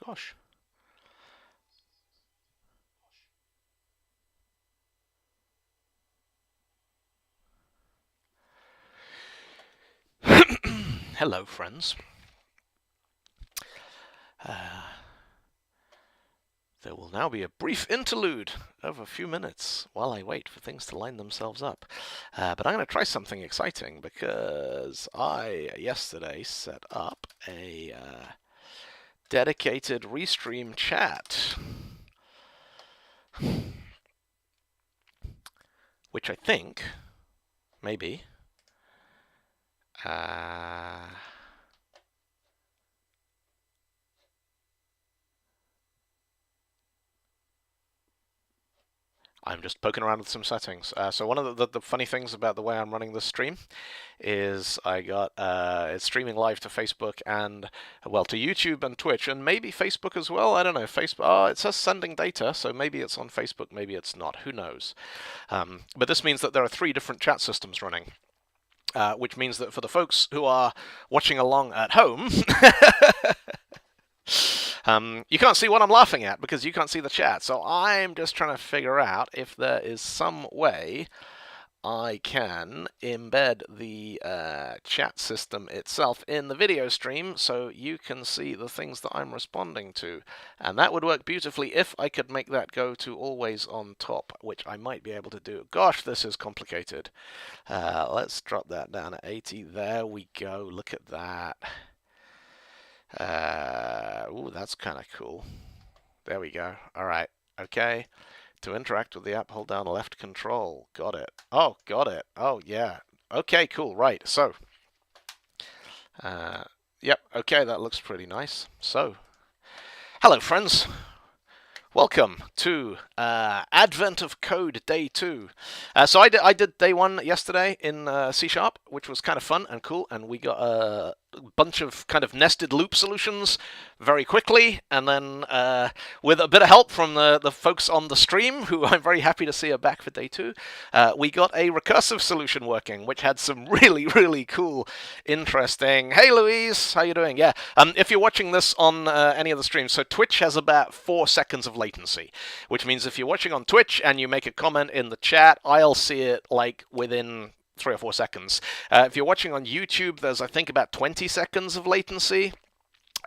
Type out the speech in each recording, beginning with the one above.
Posh. Hello, friends. There will now be a brief interlude of a few minutes while I wait for things to line themselves up. But I'm going to try something exciting because I yesterday set up a dedicated Restream chat, which I think, maybe, I'm just poking around with some settings. So one of the funny things about the way I'm running this stream is I got it's streaming live to Facebook and, well, to YouTube and Twitch and maybe Facebook as well. I don't know. Facebook. Oh, it says sending data, so maybe it's on Facebook, maybe it's not. Who knows? But this means that there are 3 different chat systems running. Which means that for the folks who are watching along at home, you can't see what I'm laughing at because you can't see the chat. So I'm just trying to figure out if there is some way I can embed the chat system itself in the video stream so you can see the things that I'm responding to. And that would work beautifully if I could make that go to always on top, which I might be able to do. Gosh, this is complicated. Let's drop that down at 80. There we go. Look at that. Ooh, that's kind of cool. There we go. All right. Okay. To interact with the app, hold down left control. Got it. Oh, got it. Oh, yeah. Okay, cool. Right. So, yep. Okay, that looks pretty nice. So, hello, friends. Welcome to Advent of Code Day 2. So I did Day 1 yesterday in C#, which was kind of fun and cool, and we got a bunch of kind of nested loop solutions very quickly, and then with a bit of help from the folks on the stream, who I'm very happy to see are back for Day 2, we got a recursive solution working, which had some really, really cool, interesting... Hey, Louise! How you doing? Yeah. If you're watching this on any of the streams, so Twitch has about 4 seconds of latency, which means if you're watching on Twitch and you make a comment in the chat, I'll see it like within 3 or 4 seconds. If you're watching on YouTube, there's, I think, about 20 seconds of latency.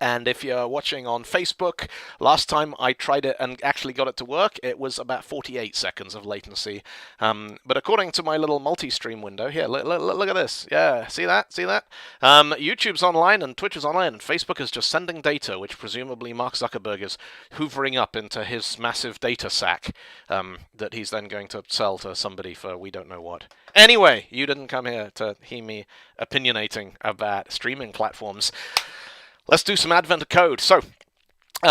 And if you're watching on Facebook, last time I tried it and actually got it to work, it was about 48 seconds of latency. But according to my little multi-stream window, here, look at this. Yeah, see that? See that? YouTube's online and Twitch is online, and Facebook is just sending data, which presumably Mark Zuckerberg is hoovering up into his massive data sack that he's then going to sell to somebody for we don't know what. Anyway, you didn't come here to hear me opinionating about streaming platforms. Let's do some Advent of Code. So,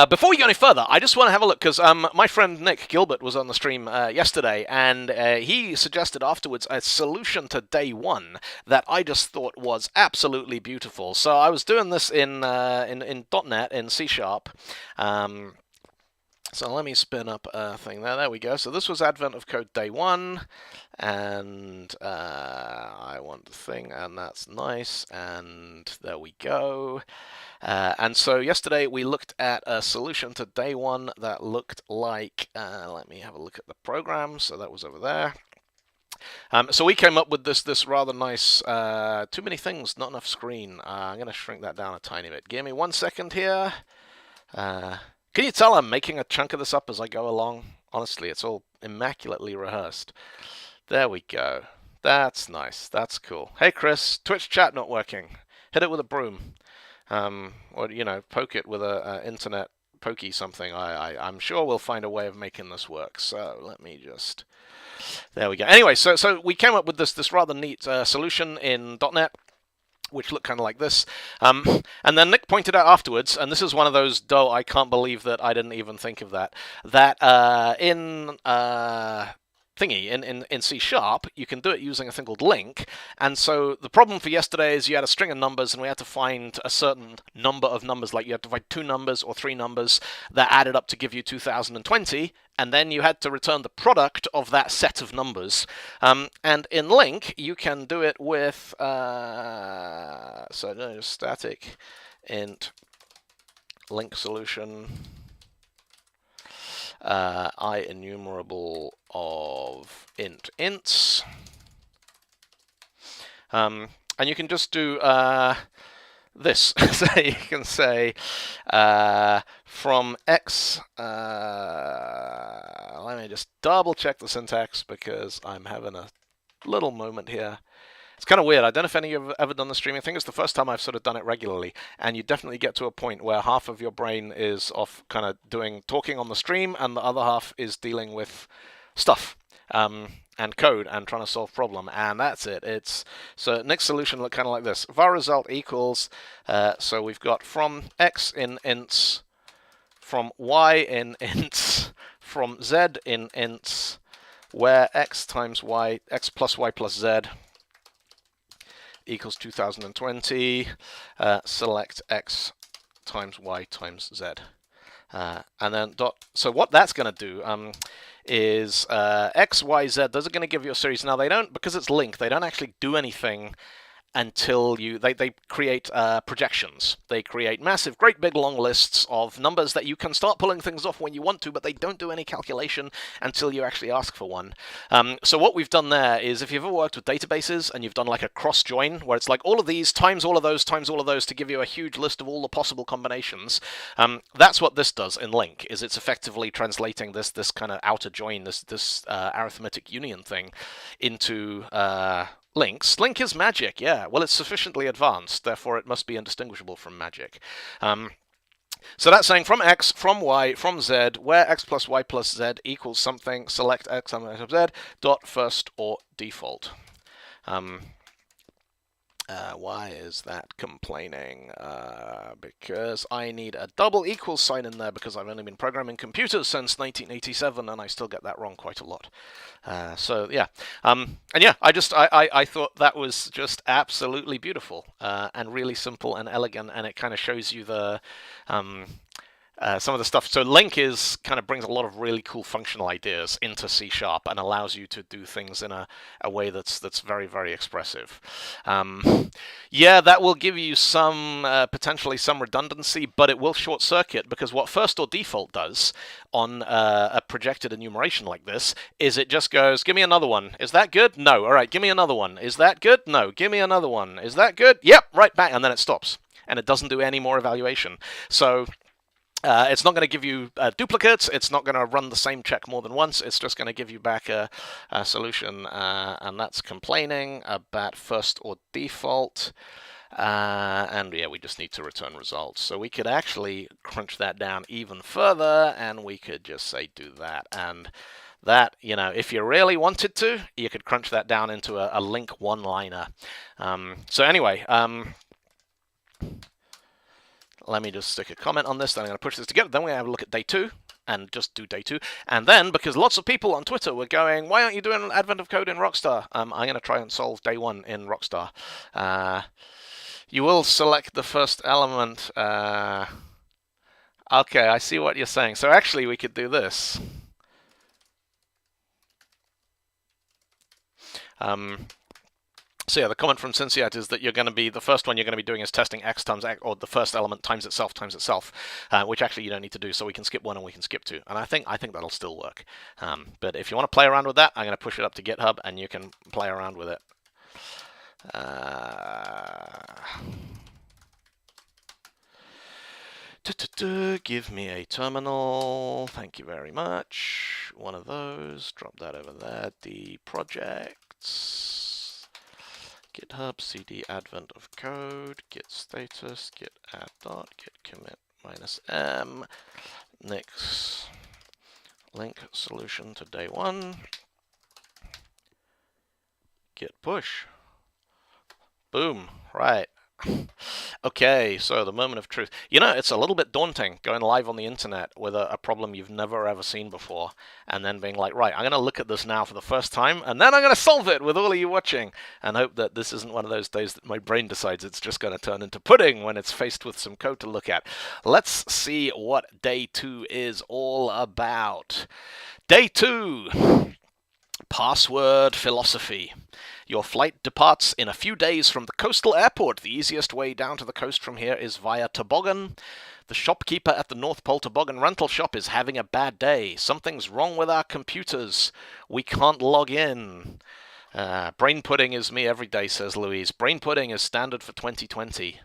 before we go any further, I just want to have a look, because my friend Nick Gilbert was on the stream yesterday, and he suggested afterwards a solution to Day 1 that I just thought was absolutely beautiful. So I was doing this in .NET, in C#. So let me spin up a thing there. There we go. So this was Advent of Code Day 1, and I want the thing, and that's nice, and there we go. And so yesterday we looked at a solution to Day 1 that looked like, let me have a look at the program, so that was over there. So we came up with this rather nice, too many things, not enough screen. I'm going to shrink that down a tiny bit. Give me 1 second here. Can you tell I'm making a chunk of this up as I go along? Honestly, it's all immaculately rehearsed. There we go. That's nice. That's cool. Hey, Chris, Twitch chat not working. Hit it with a broom. Or, you know, poke it with a internet pokey something. I'm sure we'll find a way of making this work. So let me just... There we go. Anyway, so we came up with this rather neat solution in .NET, which looked kind of like this. And then Nick pointed out afterwards, and this is one of those, I can't believe that I didn't even think of that, in C#, you can do it using a thing called link. And so the problem for yesterday is you had a string of numbers, and we had to find a certain number of numbers, like you had to find 2 numbers or 3 numbers that added up to give you 2020, and then you had to return the product of that set of numbers. And in link, you can do it with, so no, static int link solution I enumerable of ints. And you can just do this. So you can say from x, let me just double check the syntax because I'm having a little moment here. It's kind of weird. I don't know if any of you have ever done the streaming thing. It's the first time I've sort of done it regularly, and you definitely get to a point where half of your brain is off kind of talking on the stream, and the other half is dealing with stuff and code and trying to solve problem, and that's it. So next solution look kind of like this. Var result equals, so we've got from x in ints, from y in ints, from z in ints, where x times y, x plus y plus z equals 2020, select x times y times z. And then dot. So what that's going to do is x, y, z. Those are going to give you a series. Now they don't, because it's linked, they don't actually do anything until they create projections. They create massive, great big long lists of numbers that you can start pulling things off when you want to, but they don't do any calculation until you actually ask for one. So what we've done there is, if you've ever worked with databases and you've done like a cross join, where it's like all of these times all of those times all of those to give you a huge list of all the possible combinations, that's what this does in link. Is it's effectively translating this kind of outer join, this arithmetic union thing into links. Link is magic, yeah. Well, it's sufficiently advanced, therefore it must be indistinguishable from magic. So that's saying from x, from y, from z, where x plus y plus z equals something, select x times z, dot first or default. Why is that complaining? Because I need a double equal sign in there, because I've only been programming computers since 1987 and I still get that wrong quite a lot. So yeah, and yeah, I thought that was just absolutely beautiful and really simple and elegant, and it kind of shows you the some of the stuff. So link is kind of brings a lot of really cool functional ideas into C# and allows you to do things in a way that's very, very expressive. Yeah, that will give you some potentially some redundancy, but it will short circuit, because what first or default does on a projected enumeration like this is it just goes, give me another one. Is that good? No. All right, give me another one. Is that good? No. Give me another one. Is that good? Yep, right back, and then it stops. And it doesn't do any more evaluation. So it's not going to give you duplicates. It's not going to run the same check more than once. It's just going to give you back a solution, and that's complaining about first or default. And yeah, we just need to return results. So we could actually crunch that down even further, and we could just say do that. And that, you know, if you really wanted to, you could crunch that down into a link one-liner. So anyway, let me just stick a comment on this, then I'm going to push this together. Then we have a look at day 2, and just do day 2. And then, because lots of people on Twitter were going, why aren't you doing an Advent of Code in Rockstar? I'm going to try and solve day 1 in Rockstar. You will select the first element. Okay, I see what you're saying. So actually, we could do this. So yeah, the comment from Cinciat is that you're going to be, the first one you're going to be doing is testing x times x, or the first element times itself, which actually you don't need to do. So we can skip 1 and we can skip 2, and I think that'll still work. But if you want to play around with that, I'm going to push it up to GitHub, and you can play around with it. Give me a terminal. Thank you very much. One of those. Drop that over there. The projects. GitHub cd advent of code, git status, git add dot, git commit -m, next link solution to day 1, git push. Boom, right. Okay, so the moment of truth. You know, it's a little bit daunting going live on the internet with a problem you've never ever seen before, and then being like, right, I'm going to look at this now for the first time, and then I'm going to solve it with all of you watching, and hope that this isn't one of those days that my brain decides it's just going to turn into pudding when it's faced with some code to look at. Let's see what day 2 is all about. Day 2. Password philosophy. Your flight departs in a few days from the coastal airport. The easiest way down to the coast from here is via toboggan. The shopkeeper at the North Pole Toboggan rental shop is having a bad day. Something's wrong with our computers. We can't log in. Brain pudding is me every day, says Louise. Brain pudding is standard for 2020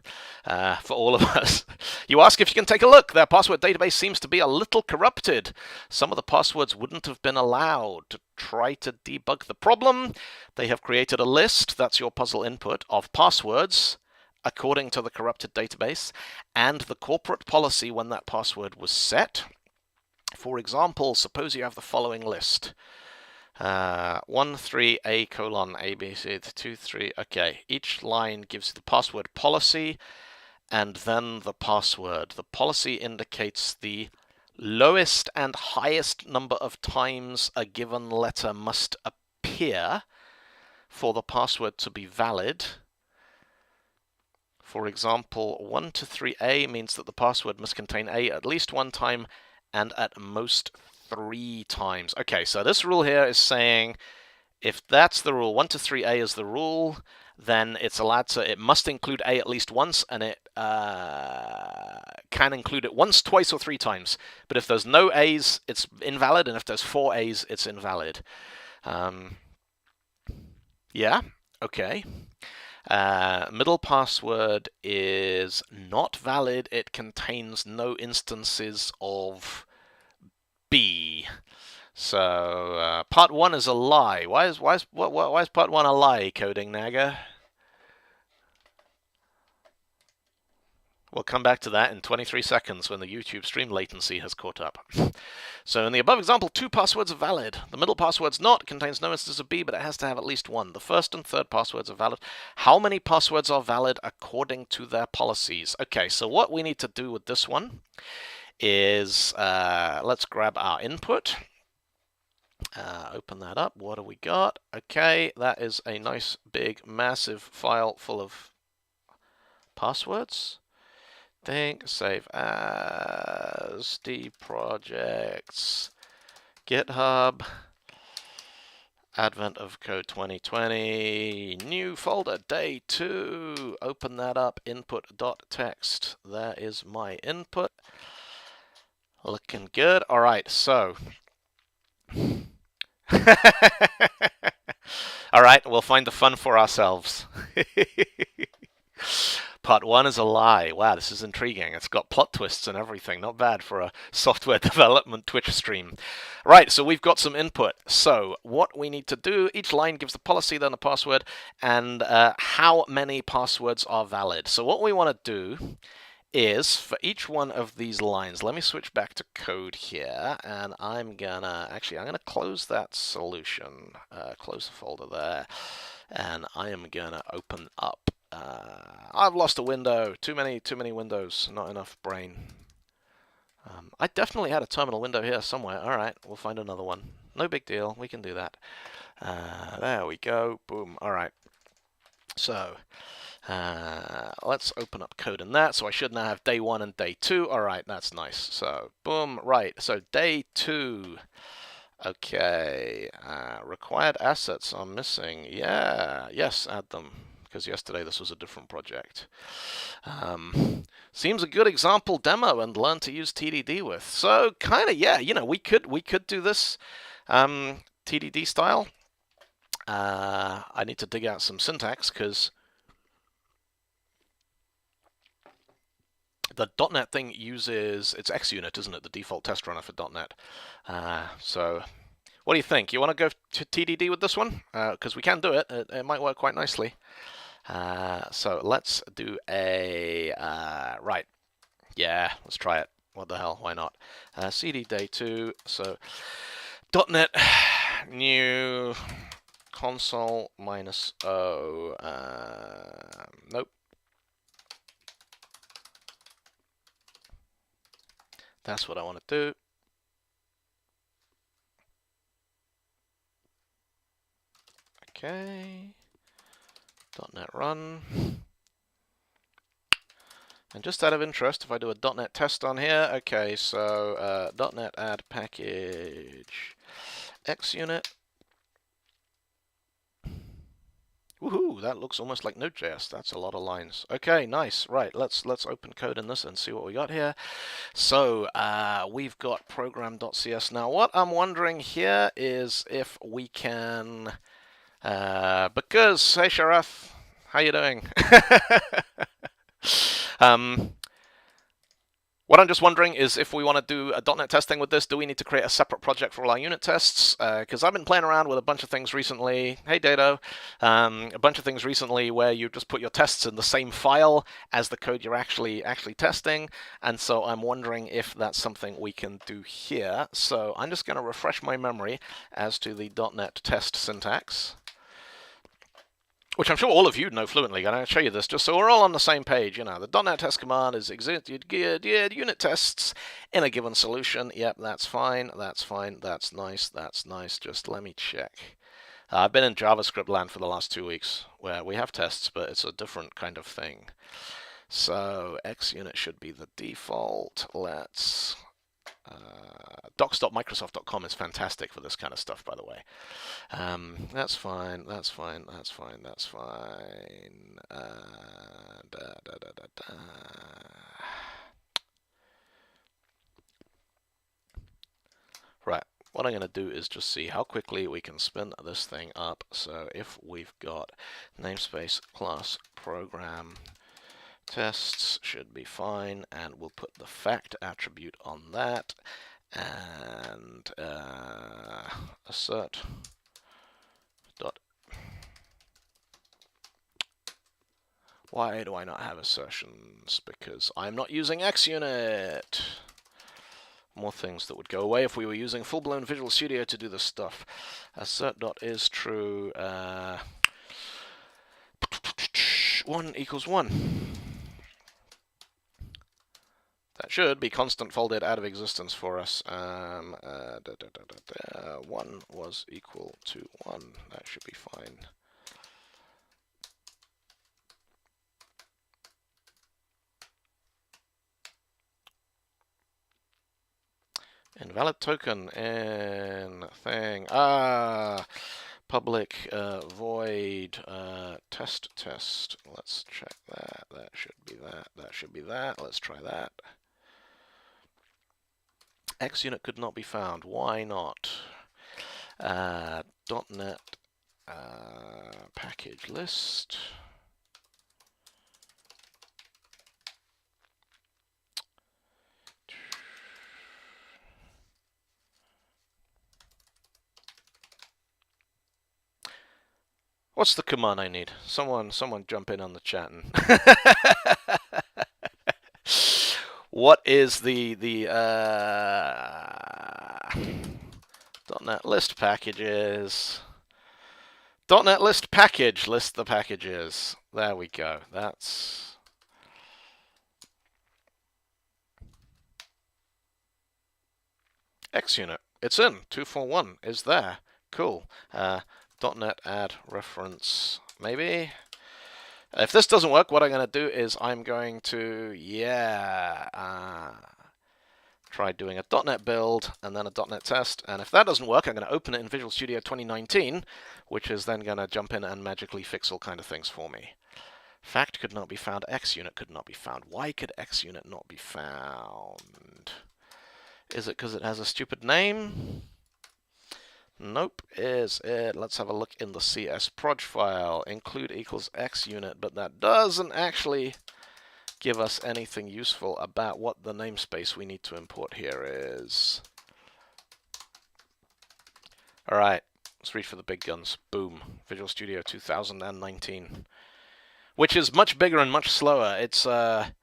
for all of us. You ask if you can take a look. Their password database seems to be a little corrupted. Some of the passwords wouldn't have been allowed. To try to debug the problem, they have created a list, that's your puzzle input, of passwords according to the corrupted database and the corporate policy when that password was set. For example, suppose you have the following list. 13A colon ABC 23. Okay, each line gives you the password policy and then the password. The policy indicates the lowest and highest number of times a given letter must appear for the password to be valid. For example, 1 to 3A means that the password must contain A at least one time and at most 3 times. Okay, so this rule here is saying if that's the rule, 1 to 3A is the rule, then it's allowed to, it must include A at least once, and it can include it once, twice, or 3 times. But if there's no A's, it's invalid, and if there's 4 A's, it's invalid. Yeah, okay. Middle password is not valid. It contains no instances of B. So part 1 is a lie. Why is part 1 a lie, Coding Naga? We'll come back to that in 23 seconds when the YouTube stream latency has caught up. So in the above example, 2 passwords are valid. The middle password's not, contains no instance of B, but it has to have at least 1. The first and third passwords are valid. How many passwords are valid according to their policies? Okay, so what we need to do with this one is, let's grab our input. Open that up. What do we got? Okay, that is a nice, big, massive file full of passwords. Save as, D projects, GitHub, Advent of Code 2020, new folder, day 2. Open that up, input.txt. There is my input. Looking good. All right, so. All right, we'll find the fun for ourselves. Part 1 is a lie. Wow, this is intriguing. It's got plot twists and everything. Not bad for a software development Twitch stream. Right, so we've got some input. So what we need to do, each line gives the policy, then the password, and how many passwords are valid. So what we want to do is, for each one of these lines, let me switch back to code here, and I'm gonna close that solution, close the folder there, and I am gonna open up. I've lost a window. Too many windows. Not enough brain. I definitely had a terminal window here somewhere. All right, we'll find another one. No big deal. We can do that. There we go. Boom. All right. So let's open up code in that. So I should now have day 1 and day 2. All right, that's nice. So boom. Right. So day 2. Okay. Required assets are missing. Yeah. Yes. Add them. Because yesterday this was a different project. Seems a good example demo and learn to use TDD with. So kind of, yeah, you know, we could do this TDD style. I need to dig out some syntax because the .NET thing uses, it's XUnit, isn't it? The default test runner for .NET. So what do you think? You want to go to TDD with this one? Because we can do it. It might work quite nicely. So let's do a, right, yeah, let's try it. What the hell, why not? CD day 2, so .NET new console -o, nope. That's what I want to do. Okay. .NET run. And just out of interest, if I do a .NET test on here, okay, so .NET add package XUnit. Woohoo! That looks almost like Node.js. That's a lot of lines. Okay, nice. Right, let's open code in this and see what we got here. So we've got program.cs. Now, what I'm wondering here is if we can, because hey Sharath, how you doing? What I'm just wondering is if we want to do a .NET testing with this, do we need to create a separate project for all our unit tests? Because I've been playing around with a bunch of things recently. Hey, Dado. A bunch of things recently where you just put your tests in the same file as the code you're actually testing. And so I'm wondering if that's something we can do here. So I'm just going to refresh my memory as to the .NET test syntax, which I'm sure all of you know fluently. I'm going to show you this just so we're all on the same page. You know, the .NET test command is execute unit tests in a given solution. Yep, that's fine. That's fine. That's nice. That's nice. Just let me check. I've been in JavaScript land for the last 2 weeks where we have tests, but it's a different kind of thing. So xunit should be the default. Let's docs.microsoft.com is fantastic for this kind of stuff, by the way. That's fine, that's fine, that's fine, that's fine. Right, what I'm going to do is just see how quickly we can spin this thing up. So if we've got namespace class program tests should be fine, and we'll put the fact attribute on that, and assert dot. Why do I not have assertions? Because I'm not using xunit. More things that would go away if we were using full-blown Visual Studio to do this stuff. Assert dot is true. 1 equals 1. That should be constant folded out of existence for us. 1 was equal to 1. That should be fine. Invalid token in thing. Public void test. Let's check that. That should be that. That should be that. Let's try that. xunit could not be found. Why not? .NET package list. What's the command I need? Someone jump in on the chat and what is the .NET list packages? .NET list package, list the packages. There we go. That's xunit. It's in. 241 is there. Cool. .NET add reference, maybe. If this doesn't work, what I'm going to do is I'm going to, try doing a .NET build and then a .NET test. And if that doesn't work, I'm going to open it in Visual Studio 2019, which is then going to jump in and magically fix all kind of things for me. Fact could not be found. xunit could not be found. Why could xunit not be found? Is it because it has a stupid name? Nope. Is it? Let's have a look in the CS proj file. Include equals xunit, but that doesn't actually give us anything useful about what the namespace we need to import here is. All right, let's reach for the big guns. Boom. Visual Studio 2019, which is much bigger and much slower. It's kind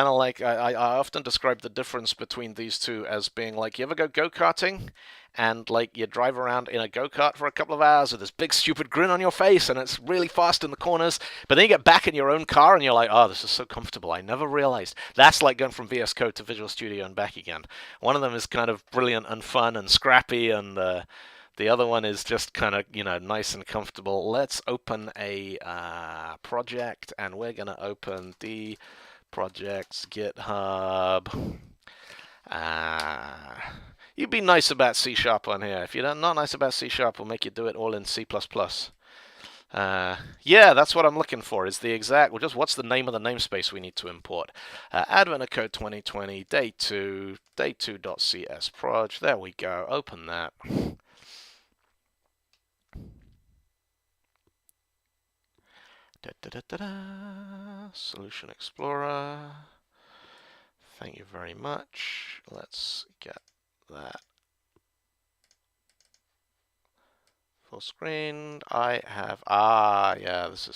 of like, I often describe the difference between these two as being like, you ever go go-karting? And like you drive around in a go-kart for a couple of hours with this big stupid grin on your face and it's really fast in the corners, but then you get back in your own car and you're like, oh, this is so comfortable. I never realized. That's like going from VS Code to Visual Studio and back again. One of them is kind of brilliant and fun and scrappy, and the other one is just kind of, you know, nice and comfortable. Let's open a project, and we're going to open the projects GitHub. You be nice about C# on here. If you're not nice about C#, we'll make you do it all in C++. Yeah, that's what I'm looking for. Is the exact, well, just what's the name of the namespace we need to import? Advent of Code 2020, day 2, day2.cs proj. There we go. Open that. Da, da, da, da, da. Solution Explorer. Thank you very much. Let's get that full screen. I have yeah, this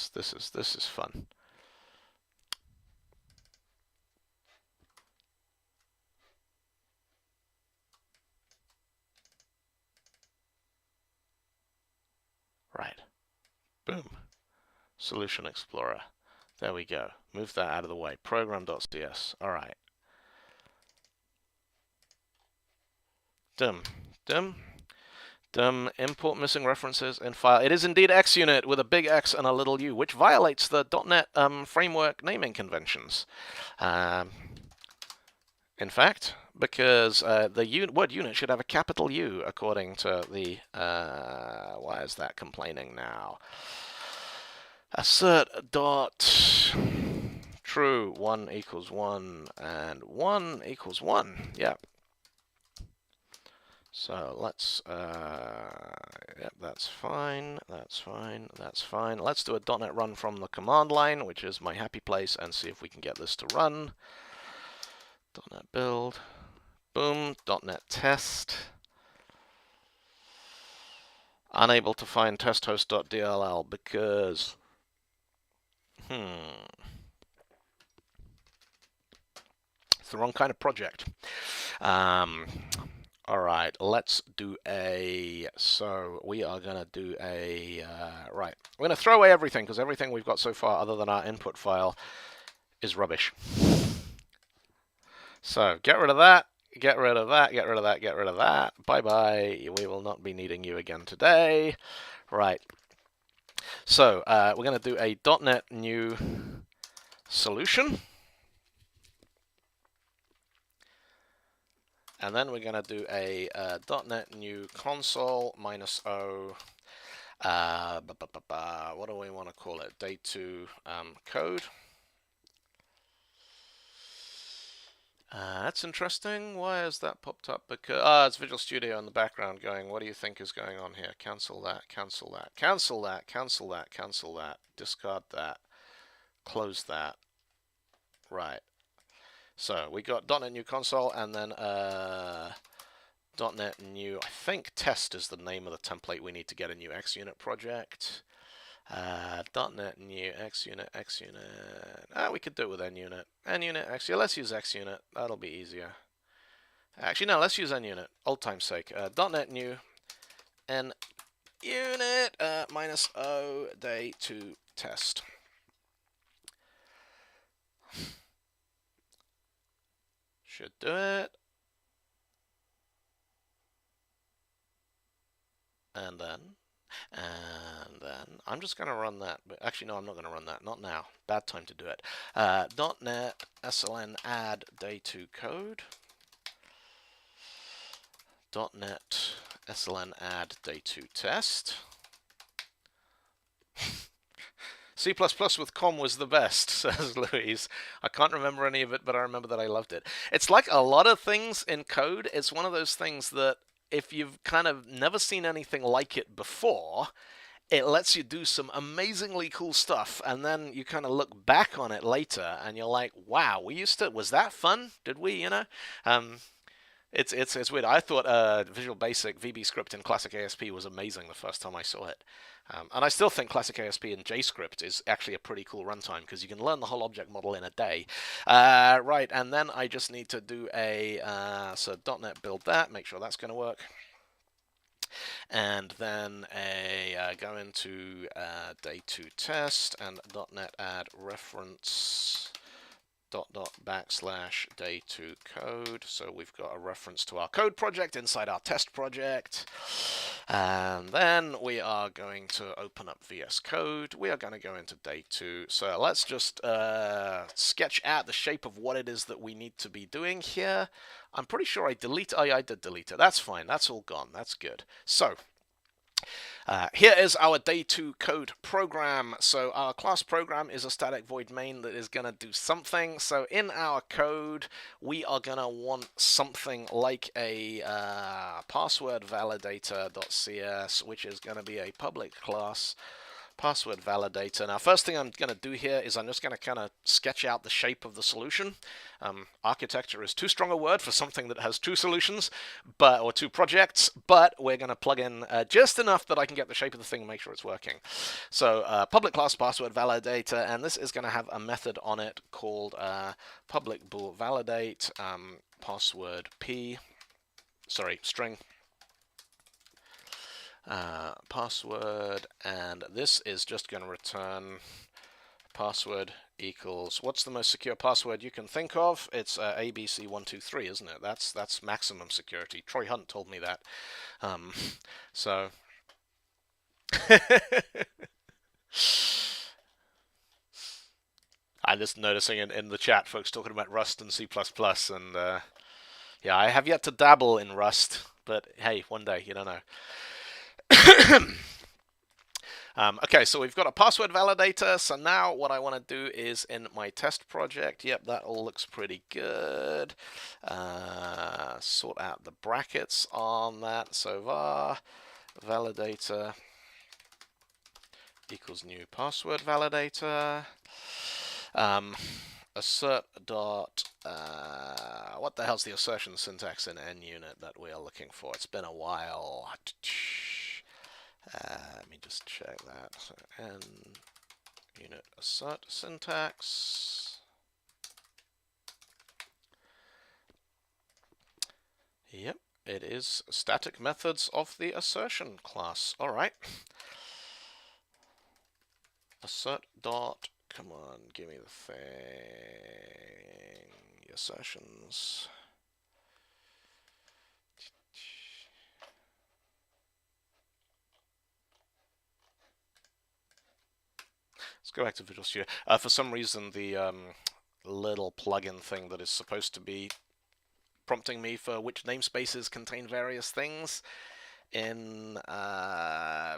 is fun. Right. Boom. Solution Explorer. There we go. Move that out of the way. Program.cs. All right. Dum. Import missing references in file. It is indeed XUnit with a big X and a little u, which violates the .NET framework naming conventions. In fact, because the word unit should have a capital U according to the... why is that complaining now? Assert dot true 1 equals 1 and 1 equals 1. Yeah. So let's, yep, that's fine, that's fine, that's fine. Let's do a .NET run from the command line, which is my happy place, and see if we can get this to run. .NET build, boom, .NET test. Unable to find testhost.dll because, it's the wrong kind of project. All right, let's do so we are going to do right. We're going to throw away everything because everything we've got so far other than our input file is rubbish. So get rid of that, get rid of that, get rid of that, get rid of that. Bye-bye. We will not be needing you again today. Right. So we're going to do a .NET new solution. And then we're going to do a .NET new console -o. What do we want to call it? Day 2 code. That's interesting. Why has that popped up? Because it's Visual Studio in the background going, what do you think is going on here? Cancel that, cancel that, cancel that, cancel that, cancel that, discard that, close that. Right. So we got .NET New Console and then .NET New, I think test is the name of the template we need to get a new XUnit project. .NET New XUnit. We could do it with NUnit. NUnit, XUnit. Let's use XUnit. That'll be easier. Actually, no, let's use NUnit. Old time's sake. .NET New NUnit -o day 2 test. Should do it. And then I'm just going to run that. But actually, no, I'm not going to run that. Not now. Bad time to do it. .NET SLN add day 2 code. .NET SLN add day 2 test. C++ with com was the best, says Louise. I can't remember any of it, but I remember that I loved it. It's like a lot of things in code. It's one of those things that if you've kind of never seen anything like it before, it lets you do some amazingly cool stuff, and then you kind of look back on it later, and you're like, wow, was that fun? Did we, you know? It's weird. I thought Visual Basic, VB Script, and Classic ASP was amazing the first time I saw it. And I still think Classic ASP and JScript is actually a pretty cool runtime because you can learn the whole object model in a day. Right, and then I just need to do so .NET build that, make sure that's going to work. And then go into day 2 test and .NET add reference / day 2 code. So we've got a reference to our code project inside our test project. And then we are going to open up VS Code. We are going to go into day 2. So let's just sketch out the shape of what it is that we need to be doing here. I'm pretty sure I deleted. Oh, yeah, I did delete it. That's fine. That's all gone. That's good. So Here is our day 2 code program. So our class program is a static void main that is going to do something. So in our code, we are going to want something like a password validator.cs, which is going to be a public class password validator. Now, first thing I'm going to do here is I'm just going to kind of sketch out the shape of the solution. Architecture is too strong a word for something that has two solutions, or two projects, but we're going to plug in just enough that I can get the shape of the thing and make sure it's working. So public class password validator, and this is going to have a method on it called public bool validate password string password, and this is just going to return password equals, what's the most secure password you can think of? It's ABC123, isn't it? That's maximum security. Troy Hunt told me that. So I'm just noticing in the chat folks talking about Rust and C++, and yeah, I have yet to dabble in Rust, but hey, one day, you don't know. Okay, so we've got a password validator. So now what I want to do is in my test project, yep, that all looks pretty good. Sort out the brackets on that. So var validator equals new password validator. Assert dot, what the hell's the assertion syntax in NUnit that we are looking for? It's been a while. Let me just check that. So NUnit assert syntax. Yep, it is static methods of the assertion class. All right. Assert dot, come on, give me the thing. The assertions. Let's go back to Visual Studio. For some reason, the little plugin thing that is supposed to be prompting me for which namespaces contain various things in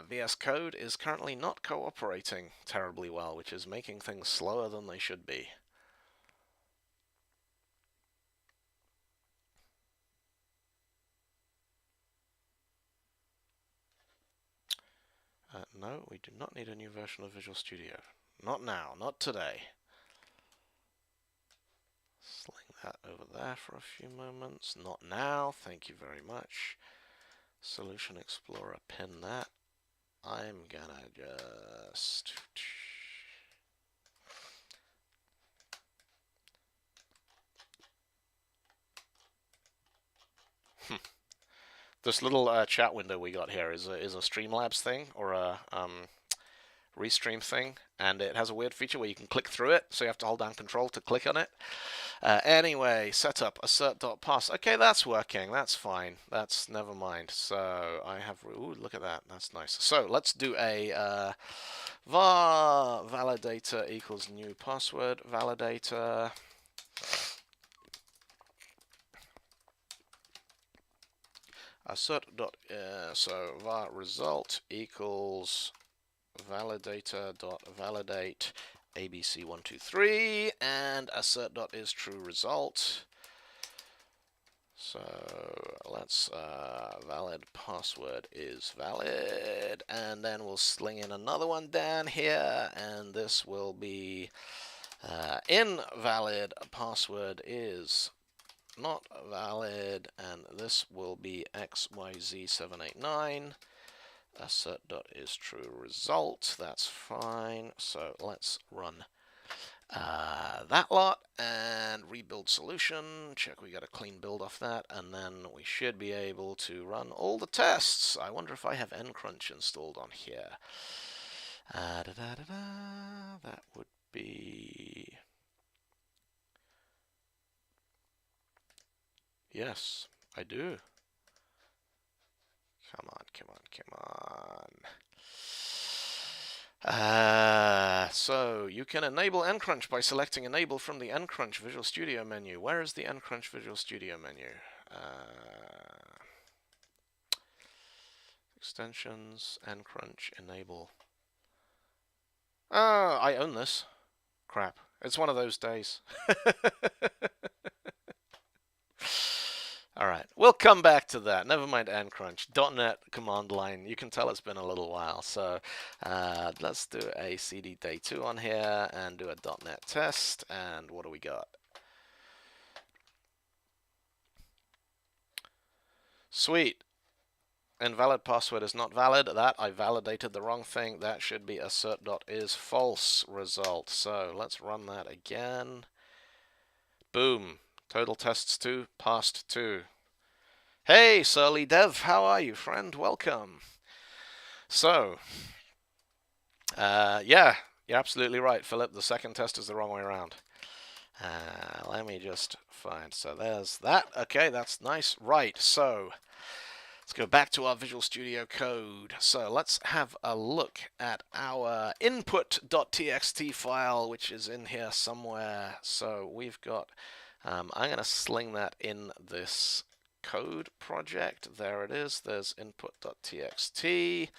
VS Code is currently not cooperating terribly well, which is making things slower than they should be. No, we do not need a new version of Visual Studio. Not now, not today. Sling that over there for a few moments. Not now, thank you very much. Solution Explorer, pin that. I'm gonna just... This little chat window we got here is a Streamlabs thing, or a Restream thing, and it has a weird feature where you can click through it, so you have to hold down Control to click on it. Anyway, setup assert.pass. Okay, that's working. That's fine. That's never mind. So I have. Ooh, look at that. That's nice. So let's do a var validator equals new password validator. Assert dot so var result equals validator dot validate ABC123, and assert dot is true result. So let's valid password is valid, and then we'll sling in another one down here, and this will be invalid password is not valid, and this will be XYZ789. Assert dot is true result. That's fine. So let's run that lot and rebuild solution. Check we got a clean build off that, and then we should be able to run all the tests. I wonder if I have ncrunch installed on here. That would be... Yes, I do. Come on, come on, come on. So you can enable ncrunch by selecting enable from the ncrunch Visual Studio menu. Where is the ncrunch Visual Studio menu? extensions, ncrunch, enable. Ah, I own this. Crap. It's one of those days. All right, we'll come back to that. Never mind ncrunch. .NET command line. You can tell it's been a little while. So let's do a cd day 2 on here and do a .NET test. And what do we got? Sweet. Invalid password is not valid. That I validated the wrong thing. That should be assert.isFalse result. So let's run that again. Boom. Total tests 2, passed 2. Hey, Surly Dev, how are you, friend? Welcome. So, yeah, you're absolutely right, Philip. The second test is the wrong way around. Let me just find. So there's that. Okay, that's nice. Right, so let's go back to our Visual Studio Code. So let's have a look at our input.txt file, which is in here somewhere. So we've got, I'm going to sling that in this code project. There it is. There's input.txt.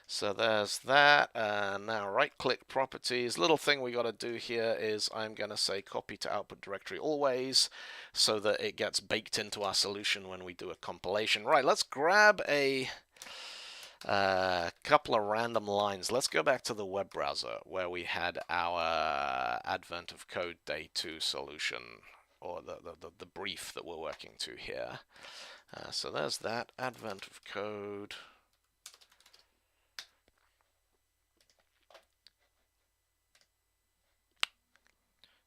So there's that. Now right-click properties. Little thing we got to do here is I'm going to say copy to output directory always, so that it gets baked into our solution when we do a compilation. Right, let's grab a couple of random lines. Let's go back to the web browser where we had our Advent of Code Day 2 solution, or the brief that we're working to here. So there's that, Advent of Code.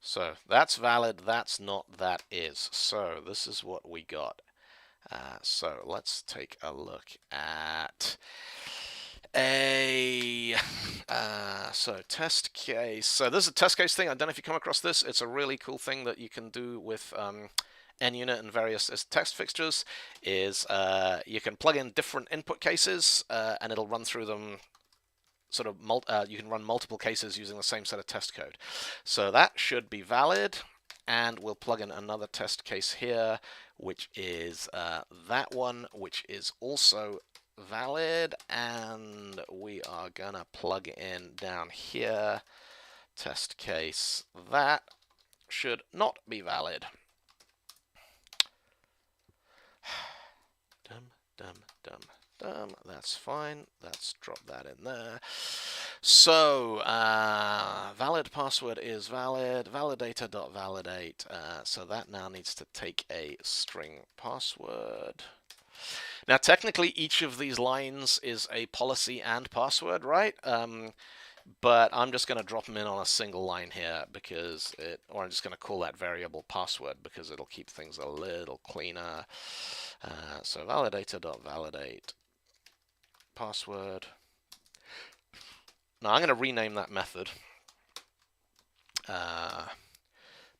So that's valid, that's not, that is. So this is what we got. So let's take a look at a so test case. So this is a test case thing. I don't know if you come across this. It's a really cool thing that you can do with NUnit and various text fixtures. Is you can plug in different input cases and it'll run through them. Sort of you can run multiple cases using the same set of test code. So that should be valid, and we'll plug in another test case here, which is that one, which is also valid, and we are gonna plug in down here test case that should not be valid. That's fine. Let's drop that in there. So, valid password is valid. Validator.validate. So that now needs to take a string password. Now, technically, each of these lines is a policy and password, right? But I'm just going to drop them in on a single line here because or I'm just going to call that variable password because it'll keep things a little cleaner. So validator.validate password. Now I'm going to rename that method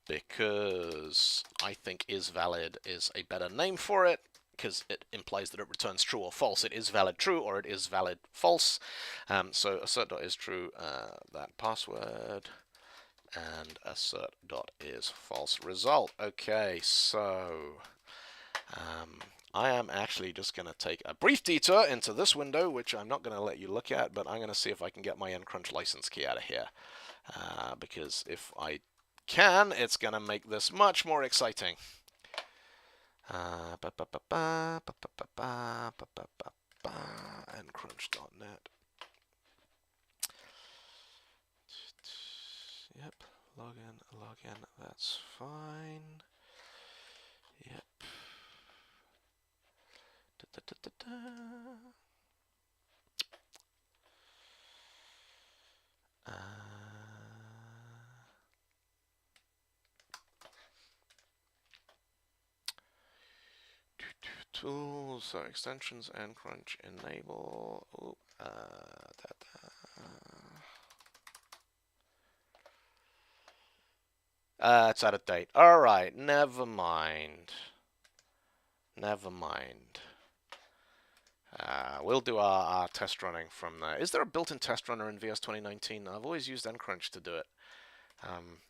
because I think isValid is a better name for it, because it implies that it returns true or false. It is valid true or it is valid false. So assert.isTrue, that password, and assert.isFalse result. Okay, so I am actually just going to take a brief detour into this window, which I'm not going to let you look at, but I'm going to see if I can get my ncrunch license key out of here. Because if I can, it's going to make this much more exciting. ncrunch.net. Yep, login, that's fine. Yep. Tools, so extensions, ncrunch, enable. It's out of date. All right, never mind. Never mind. We'll do our test running from there. Is there a built-in test runner in VS 2019? I've always used ncrunch to do it.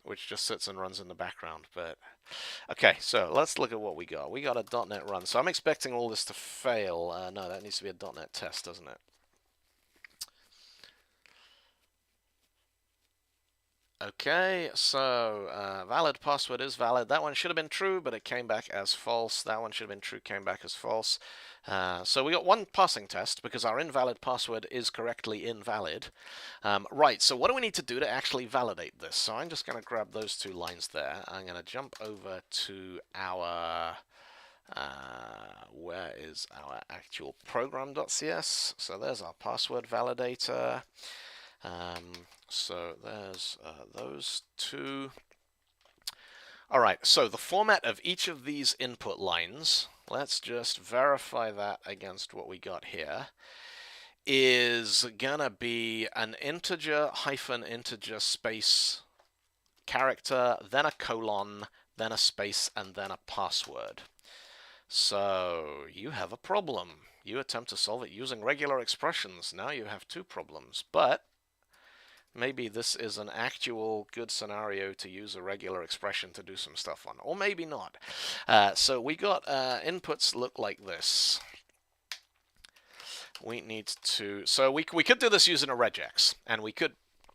which just sits and runs in the background. But okay, so let's look at what we got. We got a .NET run. So I'm expecting all this to fail. No, that needs to be a .NET test, doesn't it? Okay, so valid password is valid. That one should have been true, but it came back as false. That one should have been true, came back as false. So we got one passing test because our invalid password is correctly invalid. Right, so what do we need to do to actually validate this? So I'm just going to grab those two lines there. I'm going to jump over to our... where is our actual program.cs? So there's our password validator. So there's those two. All right, so the format of each of these input lines, let's just verify that against what we got here, is gonna be an integer hyphen integer space character, then a colon, then a space, and then a password. So you have a problem. You attempt to solve it using regular expressions. Now you have two problems, but maybe this is an actual good scenario to use a regular expression to do some stuff on, or maybe not. So we got inputs look like this. We need to, so we could do this using a regex, and we could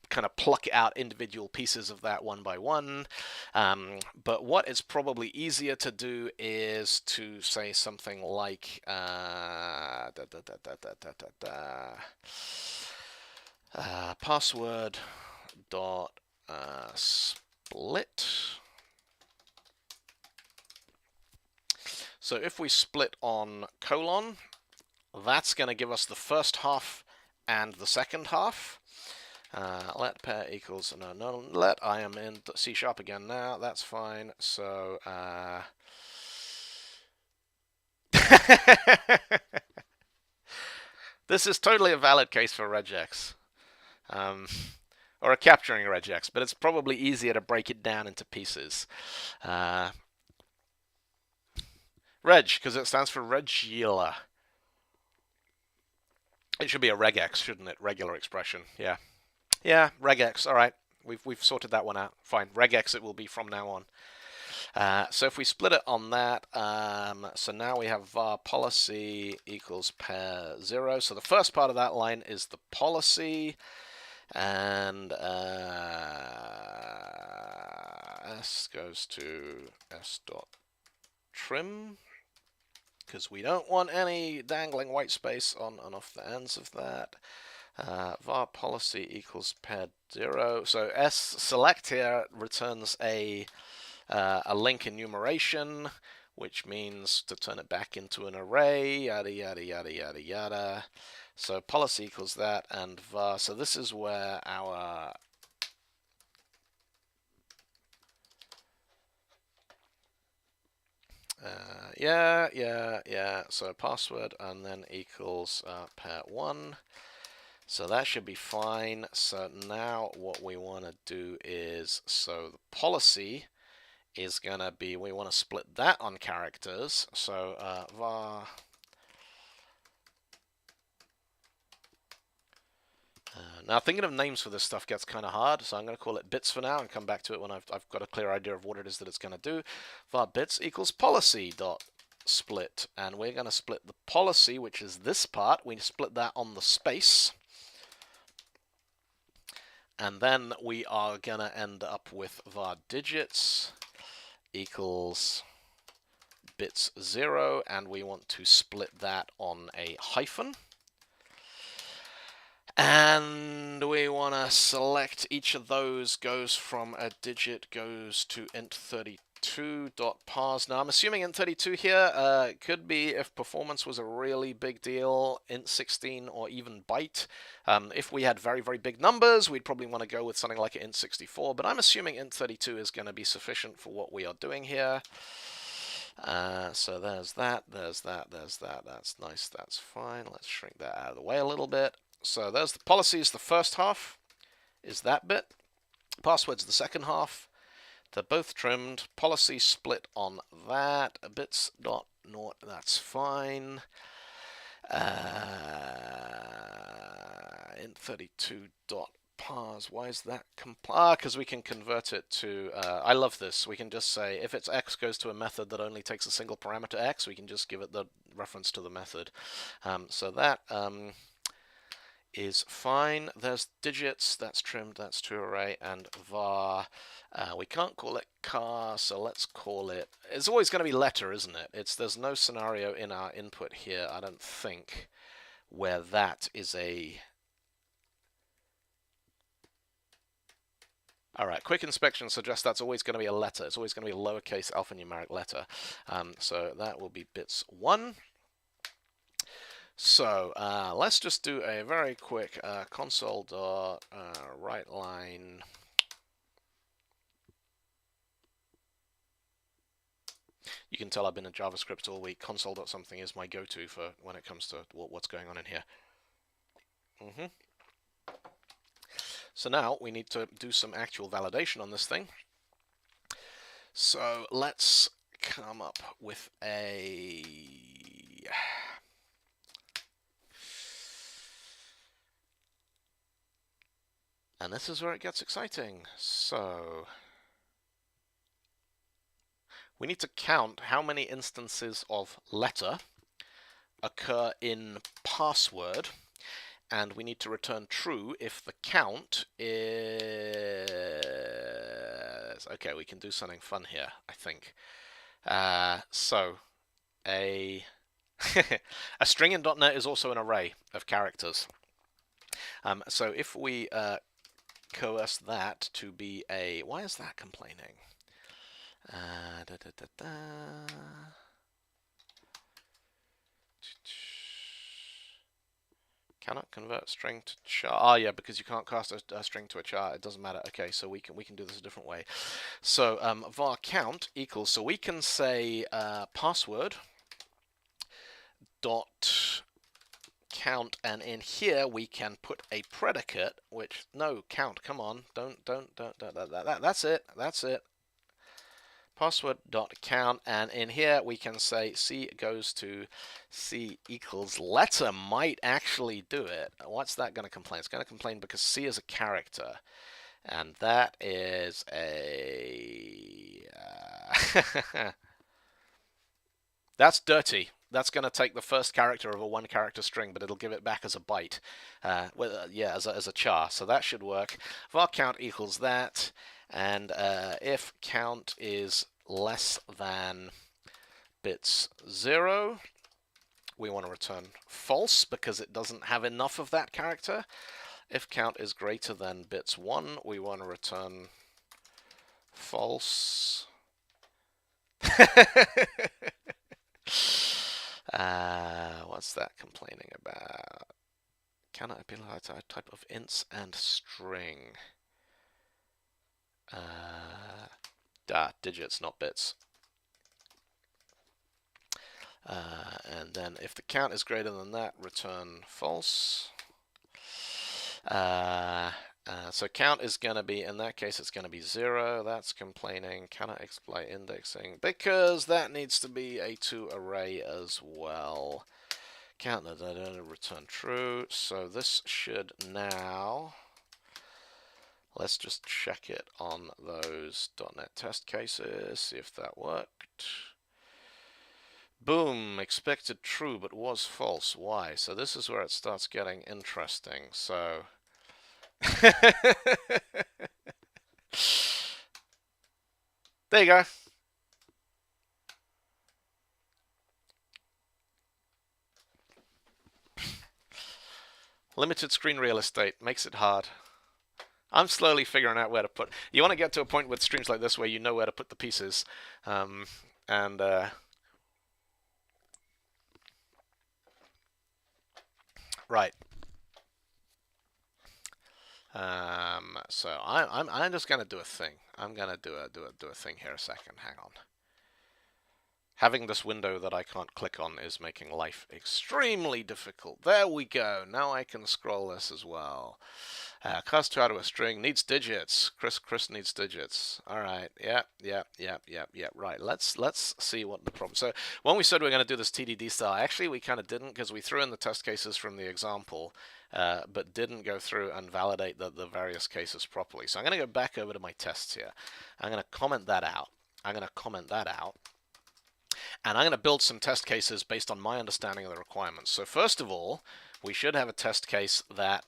kind of pluck out individual pieces of that one by one. But what is probably easier to do is to say something like password dot split. So if we split on colon, that's going to give us the first half and the second half. Let pair equals no let. I am in C# again now. That's fine. So this is totally a valid case for regex. Or a capturing regex, but it's probably easier to break it down into pieces. Reg, because it stands for regular. It should be a regex, shouldn't it? Regular expression. Yeah. Yeah, regex. All right. We've sorted that one out. Fine. Regex it will be from now on. So if we split it on that, so now we have var policy equals pair 0. So the first part of that line is the policy, and s goes to s dot trim, because we don't want any dangling white space on and off the ends of that. Var policy equals pair 0. So s select here returns a link enumeration, which means to turn it back into an array, yada yada yada yada yada. So policy equals that, and var. So this is where our yeah. So password and then equals pair 1. So that should be fine. So now what we want to do is, so the policy is going to be, we want to split that on characters. So var now thinking of names for this stuff gets kind of hard, so I'm going to call it bits for now and come back to it when I've got a clear idea of what it is that it's going to do. Var bits equals policy dot split, and we're going to split the policy, which is this part. We split that on the space, and then we are going to end up with var digits equals bits 0, and we want to split that on a hyphen. And we want to select each of those goes from a digit goes to int32.parse. Now I'm assuming int32 here could be, if performance was a really big deal, int16 or even byte. If we had very, very big numbers, we'd probably want to go with something like int64, but I'm assuming int32 is going to be sufficient for what we are doing here. So there's that, there's that, there's that. That's nice, that's fine. Let's shrink that out of the way a little bit. So there's the policy is the first half, is that bit. Password's the second half. They're both trimmed. Policy split on that. Bits dot naught, that's fine. Int32 dot parse. Why is that because we can convert it to, I love this. We can just say if it's x goes to a method that only takes a single parameter x, we can just give it the reference to the method. So that is fine. There's digits, that's trimmed, that's to array, and var. We can't call it car, so let's call it, it's always going to be letter, isn't it? There's no scenario in our input here, I don't think, where that is a... Alright, quick inspection suggests that's always going to be a letter. It's always going to be a lowercase alphanumeric letter. So that will be bits 1. So let's just do a very quick console.writeLine. You can tell I've been in JavaScript all week. Console.something is my go-to for when it comes to what's going on in here. So now we need to do some actual validation on this thing. So let's come up with a... And this is where it gets exciting. So we need to count how many instances of letter occur in password, and we need to return true if the count is... Okay, we can do something fun here, I think. So a a string in .NET is also an array of characters. So if we coerce that to be a... Why is that complaining? Cannot convert string to char. Ah, yeah, because you can't cast a string to a char. It doesn't matter. Okay, so we can do this a different way. So var count equals. So we can say password dot count, and in here we can put a predicate, which count. Come on, don't. That's it. Password dot count, and in here we can say C goes to C equals letter. Might actually do it. What's that going to complain? It's going to complain because C is a character, and that is a that's dirty. That's going to take the first character of a one-character string, but it'll give it back as a byte. Yeah, as a char. So that should work. Var count equals that, and if count is less than bits 0, we want to return false because it doesn't have enough of that character. If count is greater than bits 1, we want to return false. What's that complaining about? Cannot abilize a type of ints and string. Digits, not bits. And then if the count is greater than that, return false. So count is going to be, in that case, it's going to be 0. That's complaining. Cannot exploit indexing because that needs to be a to array as well. Count that, return true. So this should now... Let's just check it on those .NET test cases, see if that worked. Boom, expected true, but was false. Why? So this is where it starts getting interesting. So... There you go. Limited screen real estate makes it hard. I'm slowly figuring out where to put... You want to get to a point with streams like this where you know where to put the pieces. Right. So I'm just gonna do a thing. I'm gonna do a thing here a second. Hang on. Having this window that I can't click on is making life extremely difficult. There we go. Now I can scroll this as well. Class to out of a string needs digits. Chris needs digits. All right. Yeah. Right. Let's see what the problem. So when we said we are going to do this TDD style, actually we kind of didn't, because we threw in the test cases from the example, but didn't go through and validate the various cases properly. So I'm going to go back over to my tests here. I'm going to comment that out. And I'm going to build some test cases based on my understanding of the requirements. So first of all, we should have a test case that...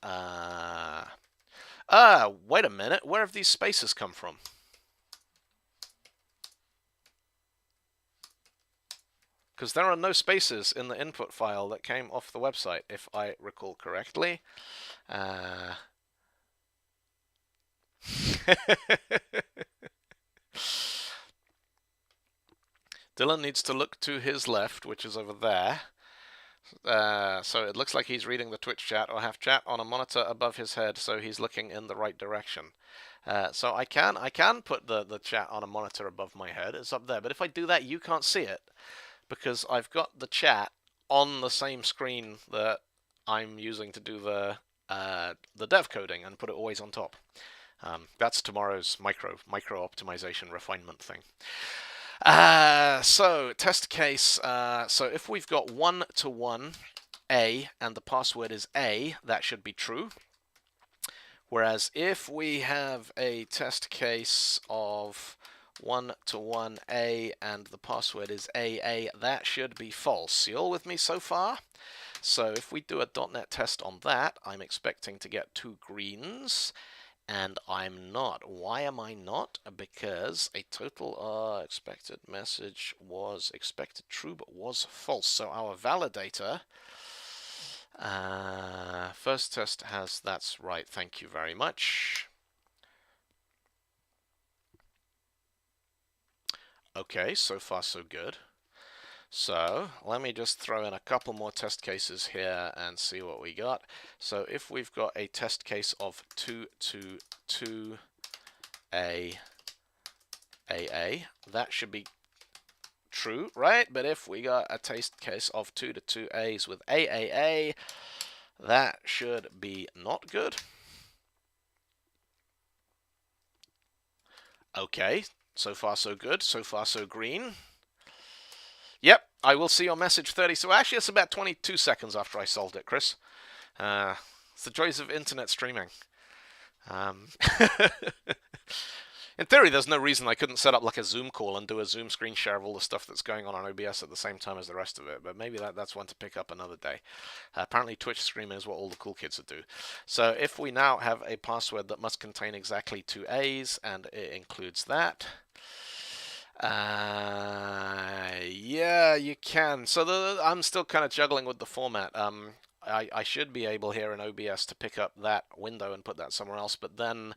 wait a minute. Where have these spaces come from? Because there are no spaces in the input file that came off the website, if I recall correctly. Dylan needs to look to his left, which is over there. So it looks like he's reading the Twitch chat or have chat on a monitor above his head, so he's looking in the right direction. So I can put the chat on a monitor above my head. It's up there, but if I do that, you can't see it because I've got the chat on the same screen that I'm using to do the dev coding and put it always on top. That's tomorrow's micro optimization refinement thing. So test case. So if we've got 1-to-1 A and the password is A, that should be true. Whereas if we have a test case of 1-to-1 A and the password is AA, that should be false. You all with me so far? So if we do a .NET test on that, I'm expecting to get 2 greens. And I'm not. Why am I not? Because a total expected message was expected true but was false. So our validator, first test has that's right. Thank you very much. Okay, so far so good. So let me just throw in a couple more test cases here and see what we got. So if we've got a test case of 2-to-2 AA, that should be true, right? But if we got a test case of 2-to-2 A's with AAA, that should be not good. Okay, so far so good. So far so green. Yep, I will see your message 30. So actually, it's about 22 seconds after I solved it, Chris. It's the joys of internet streaming. In theory, there's no reason I couldn't set up like a Zoom call and do a Zoom screen share of all the stuff that's going on OBS at the same time as the rest of it, but maybe that's one to pick up another day. Apparently, Twitch streaming is what all the cool kids would do. So if we now have a password that must contain exactly 2 A's, and it includes that, yeah, you can. So I'm still kind of juggling with the format. I should be able here in OBS to pick up that window and put that somewhere else, but then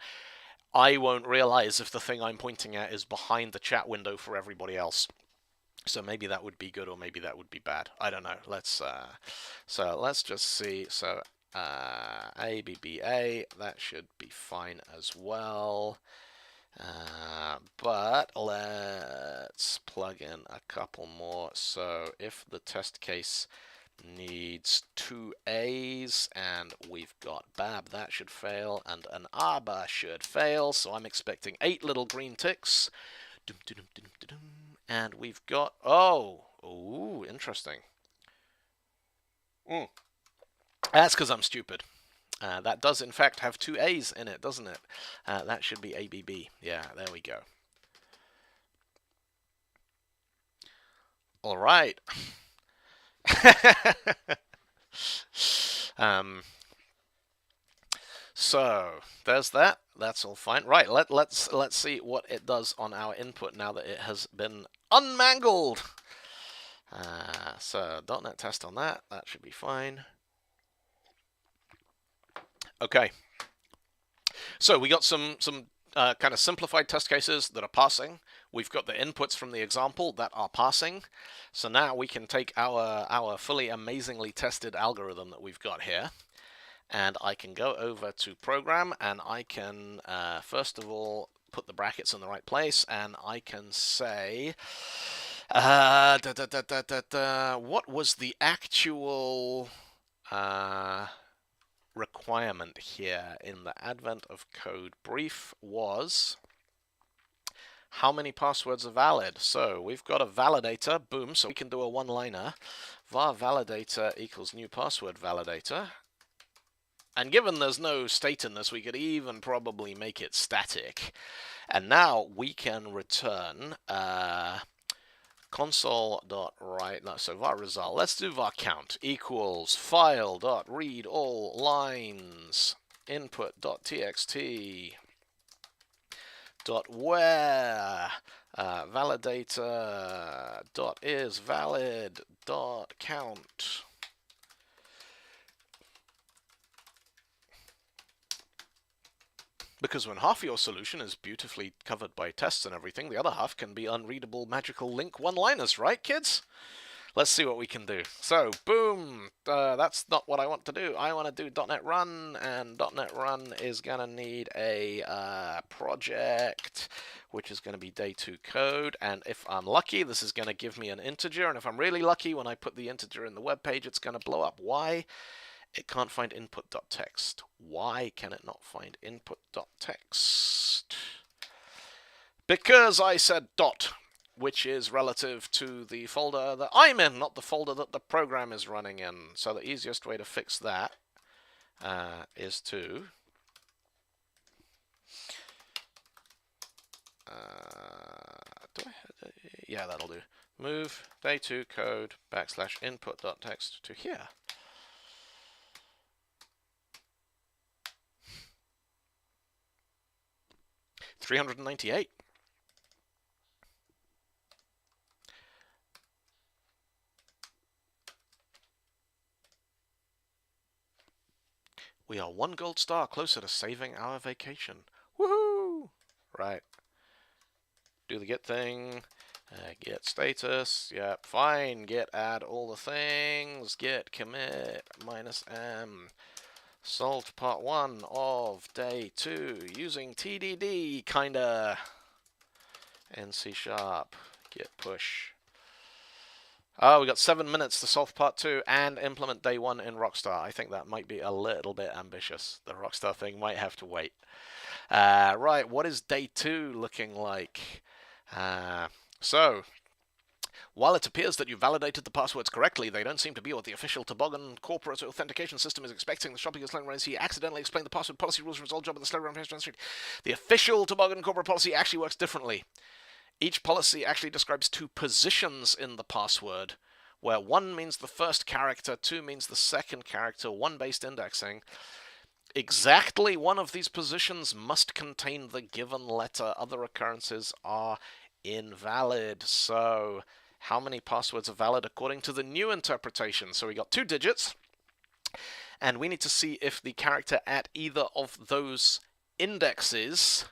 I won't realize if the thing I'm pointing at is behind the chat window for everybody else. So maybe that would be good, or maybe that would be bad. I don't know. So let's just see. So ABBA, that should be fine as well. But let's plug in a couple more. So if the test case needs 2 A's and we've got Bab, that should fail, and an Aba should fail. So I'm expecting 8 little green ticks. And we've got, ooh, interesting. That's because I'm stupid. That does, in fact, have 2 A's in it, doesn't it? That should be ABB. Yeah, there we go. All right. So there's that. That's all fine. Right. Let's see what it does on our input now that it has been unmangled. So .NET test on that. That should be fine. Okay. So we got some kind of simplified test cases that are passing. We've got the inputs from the example that are passing. So now we can take our fully amazingly tested algorithm that we've got here, and I can go over to program, and I can first of all put the brackets in the right place, and I can say what was the actual requirement here in the Advent of Code brief was how many passwords are valid. So we've got a validator, boom, so we can do a one-liner. Var validator equals new password validator. And given there's no state in this, we could even probably make it static. And now we can return console.write, no, so var result. Let's do var count equals file.read all lines input.txt where validator is valid count. Because when half of your solution is beautifully covered by tests and everything, the other half can be unreadable magical link one-liners, right, kids? Let's see what we can do. So, boom, that's not what I want to do. I want to do .NET Run, and .NET Run is going to need a project, which is going to be day 2 code. And if I'm lucky, this is going to give me an integer. And if I'm really lucky, when I put the integer in the web page, it's going to blow up. Why? It can't find input.txt. Why can it not find input.txt? Because I said dot, which is relative to the folder that I'm in, not the folder that the program is running in. So the easiest way to fix that is to yeah, that'll do. Move day 2 code / input.txt to here. $398. We are 1 gold star closer to saving our vacation. Woohoo! Right. Do the get thing. Get status. Yep, fine. Get add all the things. Get commit -m. Solved part 1 of day 2 using TDD, kinda. And C#. Git push. Oh, we got 7 minutes to solve part 2 and implement day 1 in Rockstar. I think that might be a little bit ambitious. The Rockstar thing might have to wait. Right, what is day 2 looking like? So, while it appears that you validated the passwords correctly, they don't seem to be what the official Toboggan corporate authentication system is expecting. The shopping is slowing around. He accidentally explained the password policy rules resolved job of the slow around street. The official Toboggan corporate policy actually works differently. Each policy actually describes 2 positions in the password, where 1 means the first character, 2 means the second character, 1 based indexing. Exactly one of these positions must contain the given letter. Other occurrences are invalid. So, how many passwords are valid according to the new interpretation? So we got 2 digits, and we need to see if the character at either of those indexes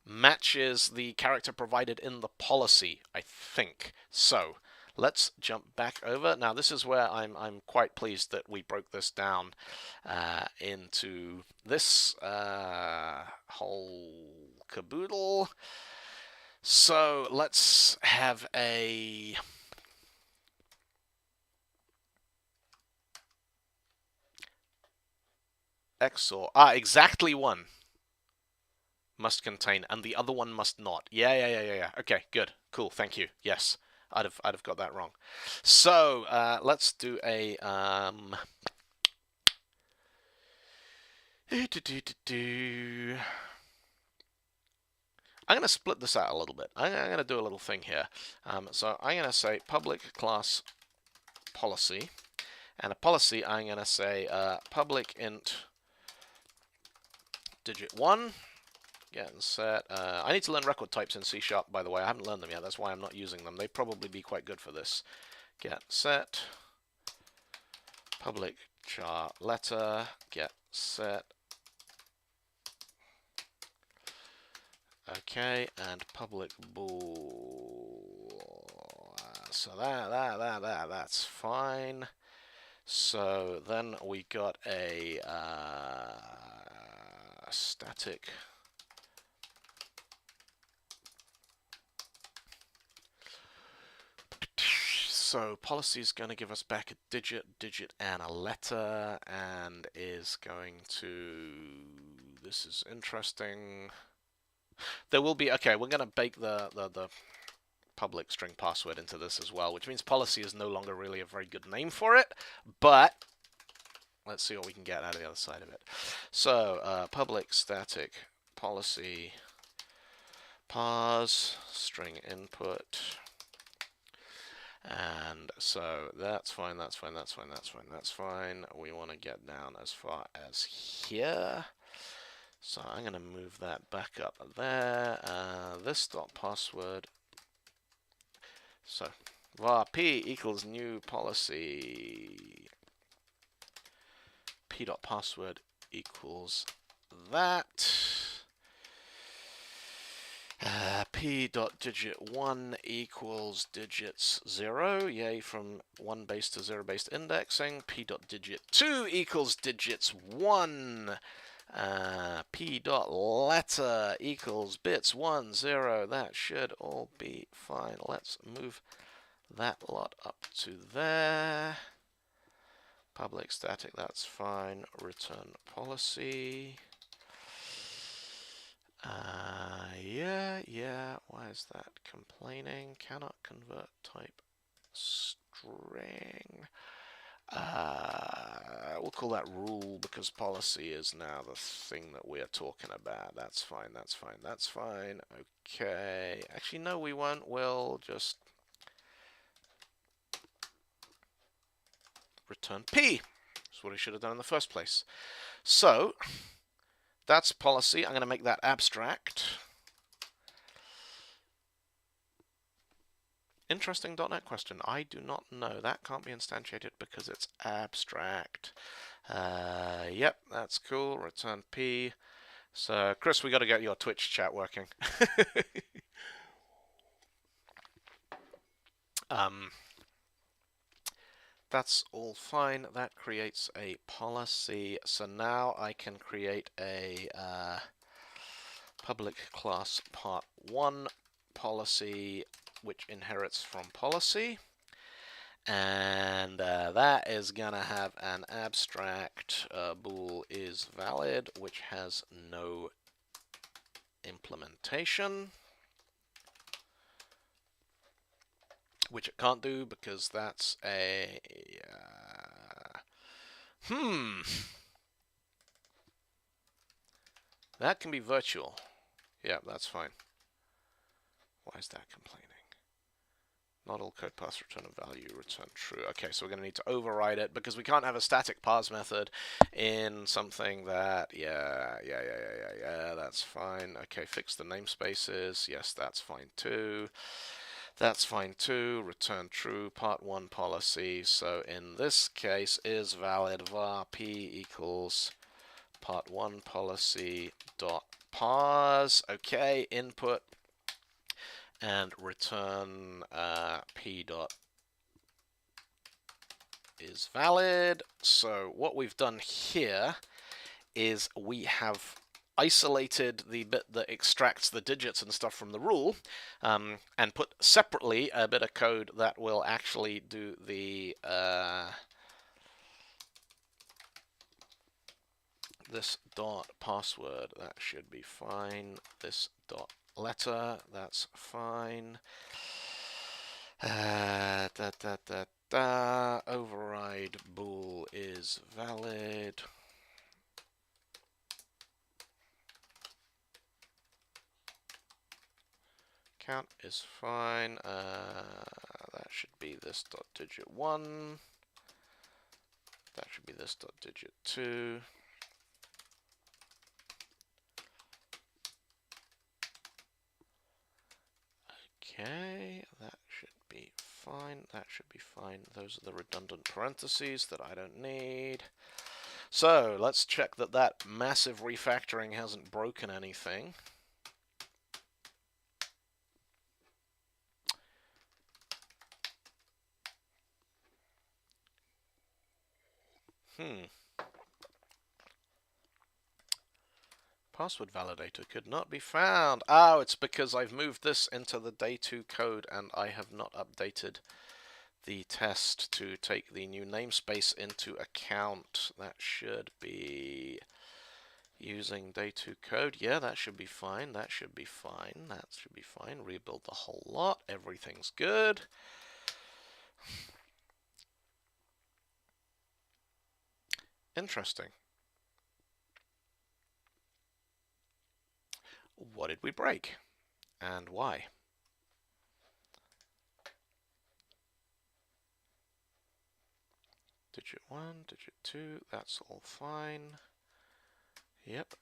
matches the character provided in the policy, I think. So let's jump back over. Now this is where I'm quite pleased that we broke this down into this whole caboodle. So let's have a XOR. Exactly 1 must contain, and the other one must not. Yeah. Okay, good, cool, thank you. Yes, I'd have got that wrong. So let's do a I'm gonna split this out a little bit. I'm gonna do a little thing here. So I'm gonna say public class policy, and a policy I'm gonna say public int digit 1. Get and set. I need to learn record types in C#, by the way. I haven't learned them yet. That's why I'm not using them. They'd probably be quite good for this. Get set. Public char letter. Get set. Okay, and public bool. So that's fine. So then we got a static So policy is going to give us back a digit and a letter, and is going to, this is interesting. There will be, okay, we're going to bake the public string password into this as well, which means policy is no longer really a very good name for it, but let's see what we can get out of the other side of it. So public static policy pars string input. And so that's fine, that's fine, that's fine, that's fine, that's fine. We want to get down as far as here. So I'm going to move that back up there. This dot password. So var p equals new policy. P dot password equals that. P dot digit 1 equals digits 0, yay, from 1 base to 0 based indexing. P dot digit 2 equals digits 1. P dot letter equals bits 1, 0. That should all be fine. Let's move that lot up to there. Public static, that's fine. Return policy. Yeah, why is that complaining? Cannot convert type string. We'll call that rule because policy is now the thing that we're talking about. That's fine, that's fine, that's fine. Okay, actually no, we won't. We'll just return P. That's what I should have done in the first place. So that's policy. I'm going to make that abstract. Interesting .NET question. I do not know. That can't be instantiated because it's abstract. Yep, that's cool. Return P. So, Chris, we got to get your Twitch chat working. That's all fine. That creates a policy. So now I can create a public class part1 policy which inherits from policy, and that is gonna have an abstract bool is valid, which has no implementation, which it can't do because that's a that can be virtual. Yeah, that's fine. Why is that complaining? Not all code paths return a value, return true. Okay, so we're going to need to override it because we can't have a static parse method in something that, yeah, that's fine. Okay, fix the namespaces. Yes, that's fine too. That's fine too. Return true, part1 policy. So in this case is valid var p equals part1 policy dot parse. Okay, input and return p dot is valid. So what we've done here is we have isolated the bit that extracts the digits and stuff from the rule, and put separately a bit of code that will actually do the this dot password. That should be fine. This dot letter, that's fine. Override bool is valid. Count is fine. That should be this dot digit 1. That should be this dot digit 2. Okay, that should be fine. That should be fine. Those are the redundant parentheses that I don't need. So let's check that that massive refactoring hasn't broken anything. Password validator could not be found. Oh, it's because I've moved this into the day 2 code and I have not updated the test to take the new namespace into account. That should be using day 2 code. Yeah, that should be fine. That should be fine. That should be fine. Rebuild the whole lot. Everything's good. Interesting. What did we break? And why? Digit 1, digit 2, that's all fine. Yep.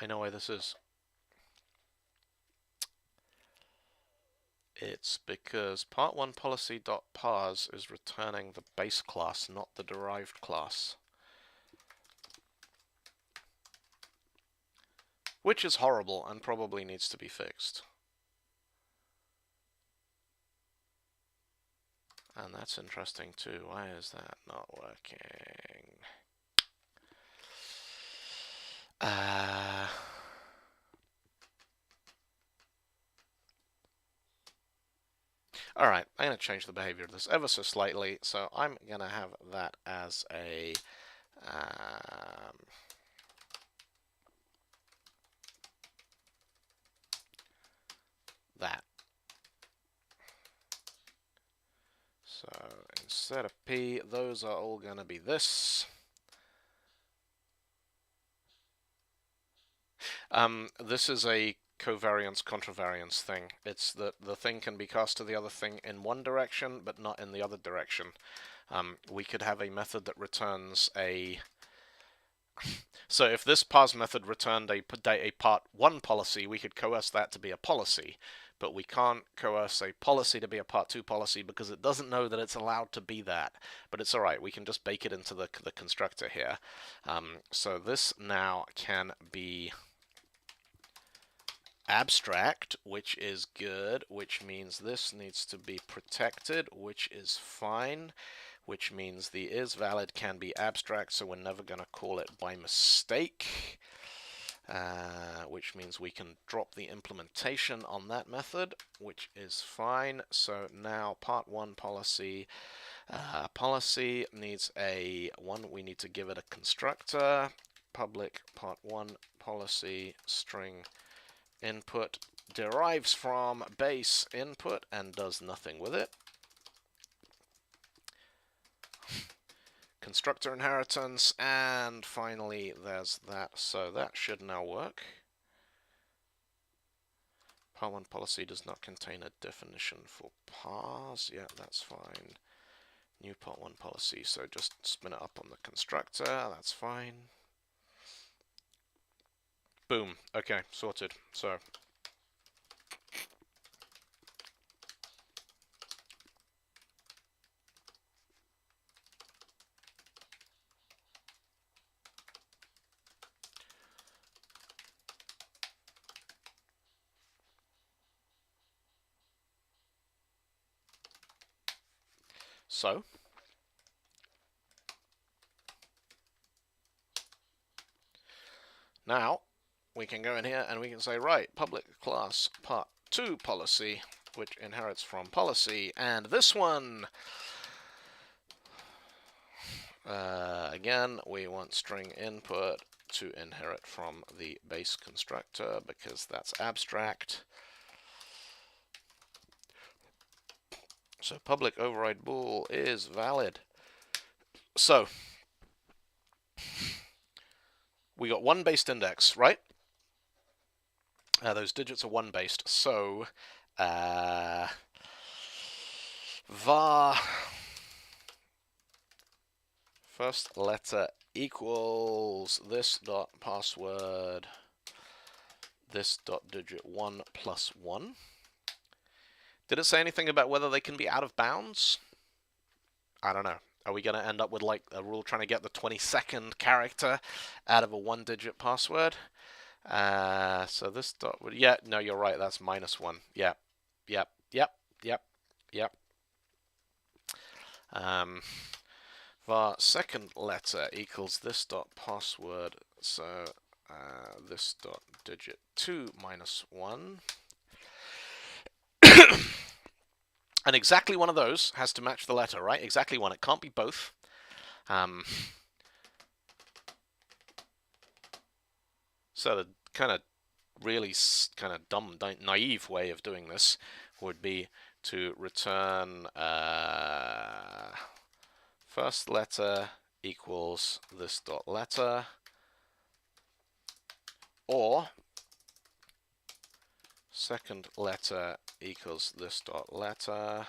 I know why this is. It's because part1 policy.parse is returning the base class, not the derived class. Which is horrible and probably needs to be fixed. And that's interesting too. Why is that not working? Alright, I'm going to change the behavior of this ever so slightly. So I'm going to have that as a... that. So instead of P, those are all going to be this. This is a covariance contravariance thing. It's that the thing can be cast to the other thing in one direction, but not in the other direction. We could have a method that returns a... So if this parse method returned a part1 policy, we could coerce that to be a policy. But we can't coerce a policy to be a part2 policy because it doesn't know that it's allowed to be that. But it's alright, we can just bake it into the constructor here. So this now can be abstract, which is good, which means this needs to be protected, which is fine, which means the is valid can be abstract, so we're never going to call it by mistake, which means we can drop the implementation on that method, which is fine. So now part1 policy policy needs a one. We need to give it a constructor, public part1 policy string input derives from base input and does nothing with it. Constructor inheritance, and finally there's that. So that should now work. Part1 policy does not contain a definition for parse. Yeah, that's fine. New part1 policy, so just spin it up on the constructor. That's fine. Boom. Okay, sorted. So now we can go in here and we can say, right, public class part2 policy, which inherits from policy, and this one, again, we want string input to inherit from the base constructor because that's abstract. So public override bool is valid. So we got one based index, right? Those digits are one based. So var first letter equals this dot password, this dot digit 1 plus 1. Did it say anything about whether they can be out of bounds? I don't know. Are we going to end up with like a rule trying to get the 22nd character out of a one-digit password? So this dot would, yeah, no, you're right. That's -1. Yeah, yep. Var second letter equals this dot password. So this dot digit 2 minus 1. And exactly one of those has to match the letter, right? Exactly one. It can't be both. So the kind of really kind of dumb, naive way of doing this would be to return first letter equals this dot letter, or second letter equals this dot letter.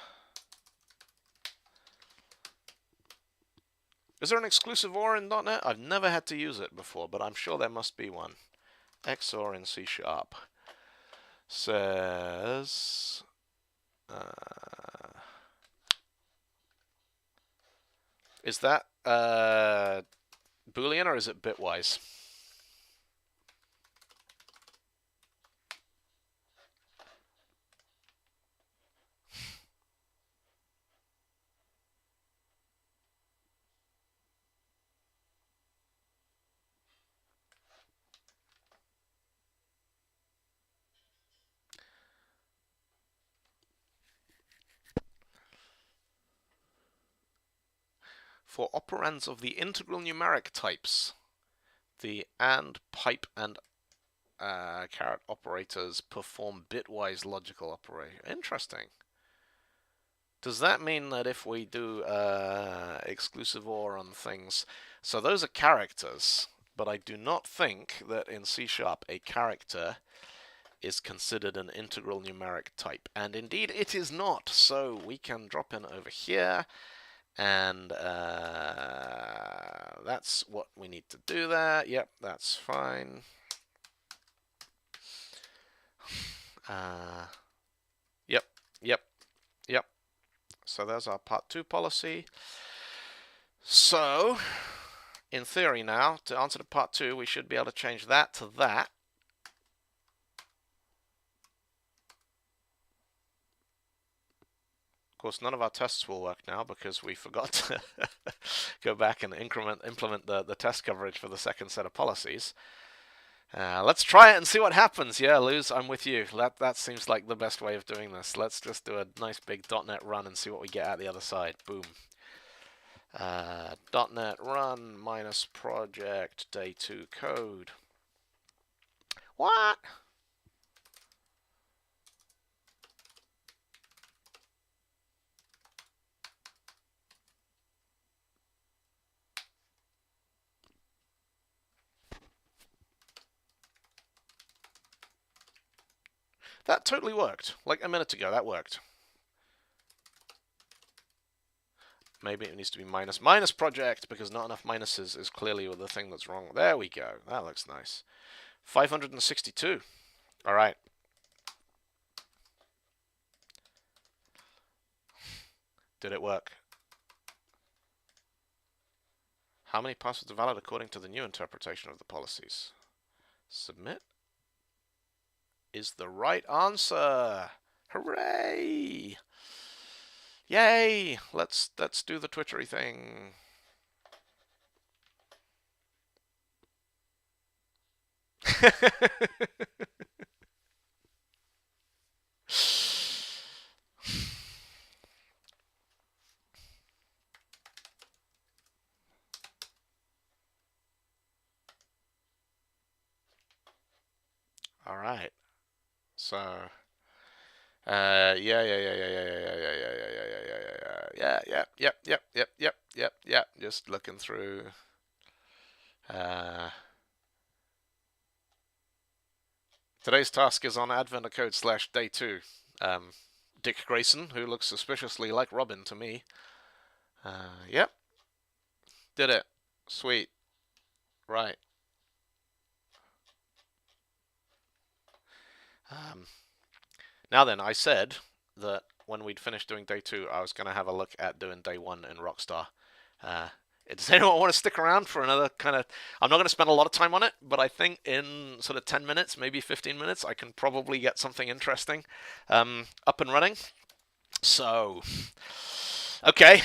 Is there an exclusive OR in .NET? I've never had to use it before, but I'm sure there must be one. XOR in C# says is that Boolean or is it bitwise? For operands of the integral numeric types, the AND, pipe, and caret operators perform bitwise logical operation. Interesting. Does that mean that if we do exclusive OR on things, so those are characters, but I do not think that in C# a character is considered an integral numeric type, and indeed it is not. So we can drop in over here, and that's what we need to do there. Yep, that's fine. Yep. So there's our part 2 policy. So, in theory now, to answer to part 2, we should be able to change that to that. Of course, none of our tests will work now because we forgot to go back and implement the test coverage for the second set of policies. Let's try it and see what happens. Yeah, Luz, I'm with you. That seems like the best way of doing this. Let's just do a nice big .NET run and see what we get at the other side. Boom. .NET run minus project day 2 code. What? That totally worked. Like a minute ago, that worked. Maybe it needs to be minus project because not enough minuses is clearly the thing that's wrong. There we go. That looks nice. 562. All right. Did it work? How many passwords are valid according to the new interpretation of the policies? Submit is the right answer. Hooray! Yay! Let's do the Twittery thing. All right. So, yeah. Just looking through. Today's task is on Advent of Code / day 2. Dick Grayson, who looks suspiciously like Robin to me. Yep. Did it. Sweet. Right. Now then, I said that when we'd finished doing day 2, I was going to have a look at doing day 1 in Rockstar. Does anyone want to stick around for another kind of... I'm not going to spend a lot of time on it, but I think in sort of 10 minutes, maybe 15 minutes, I can probably get something interesting up and running. So, okay.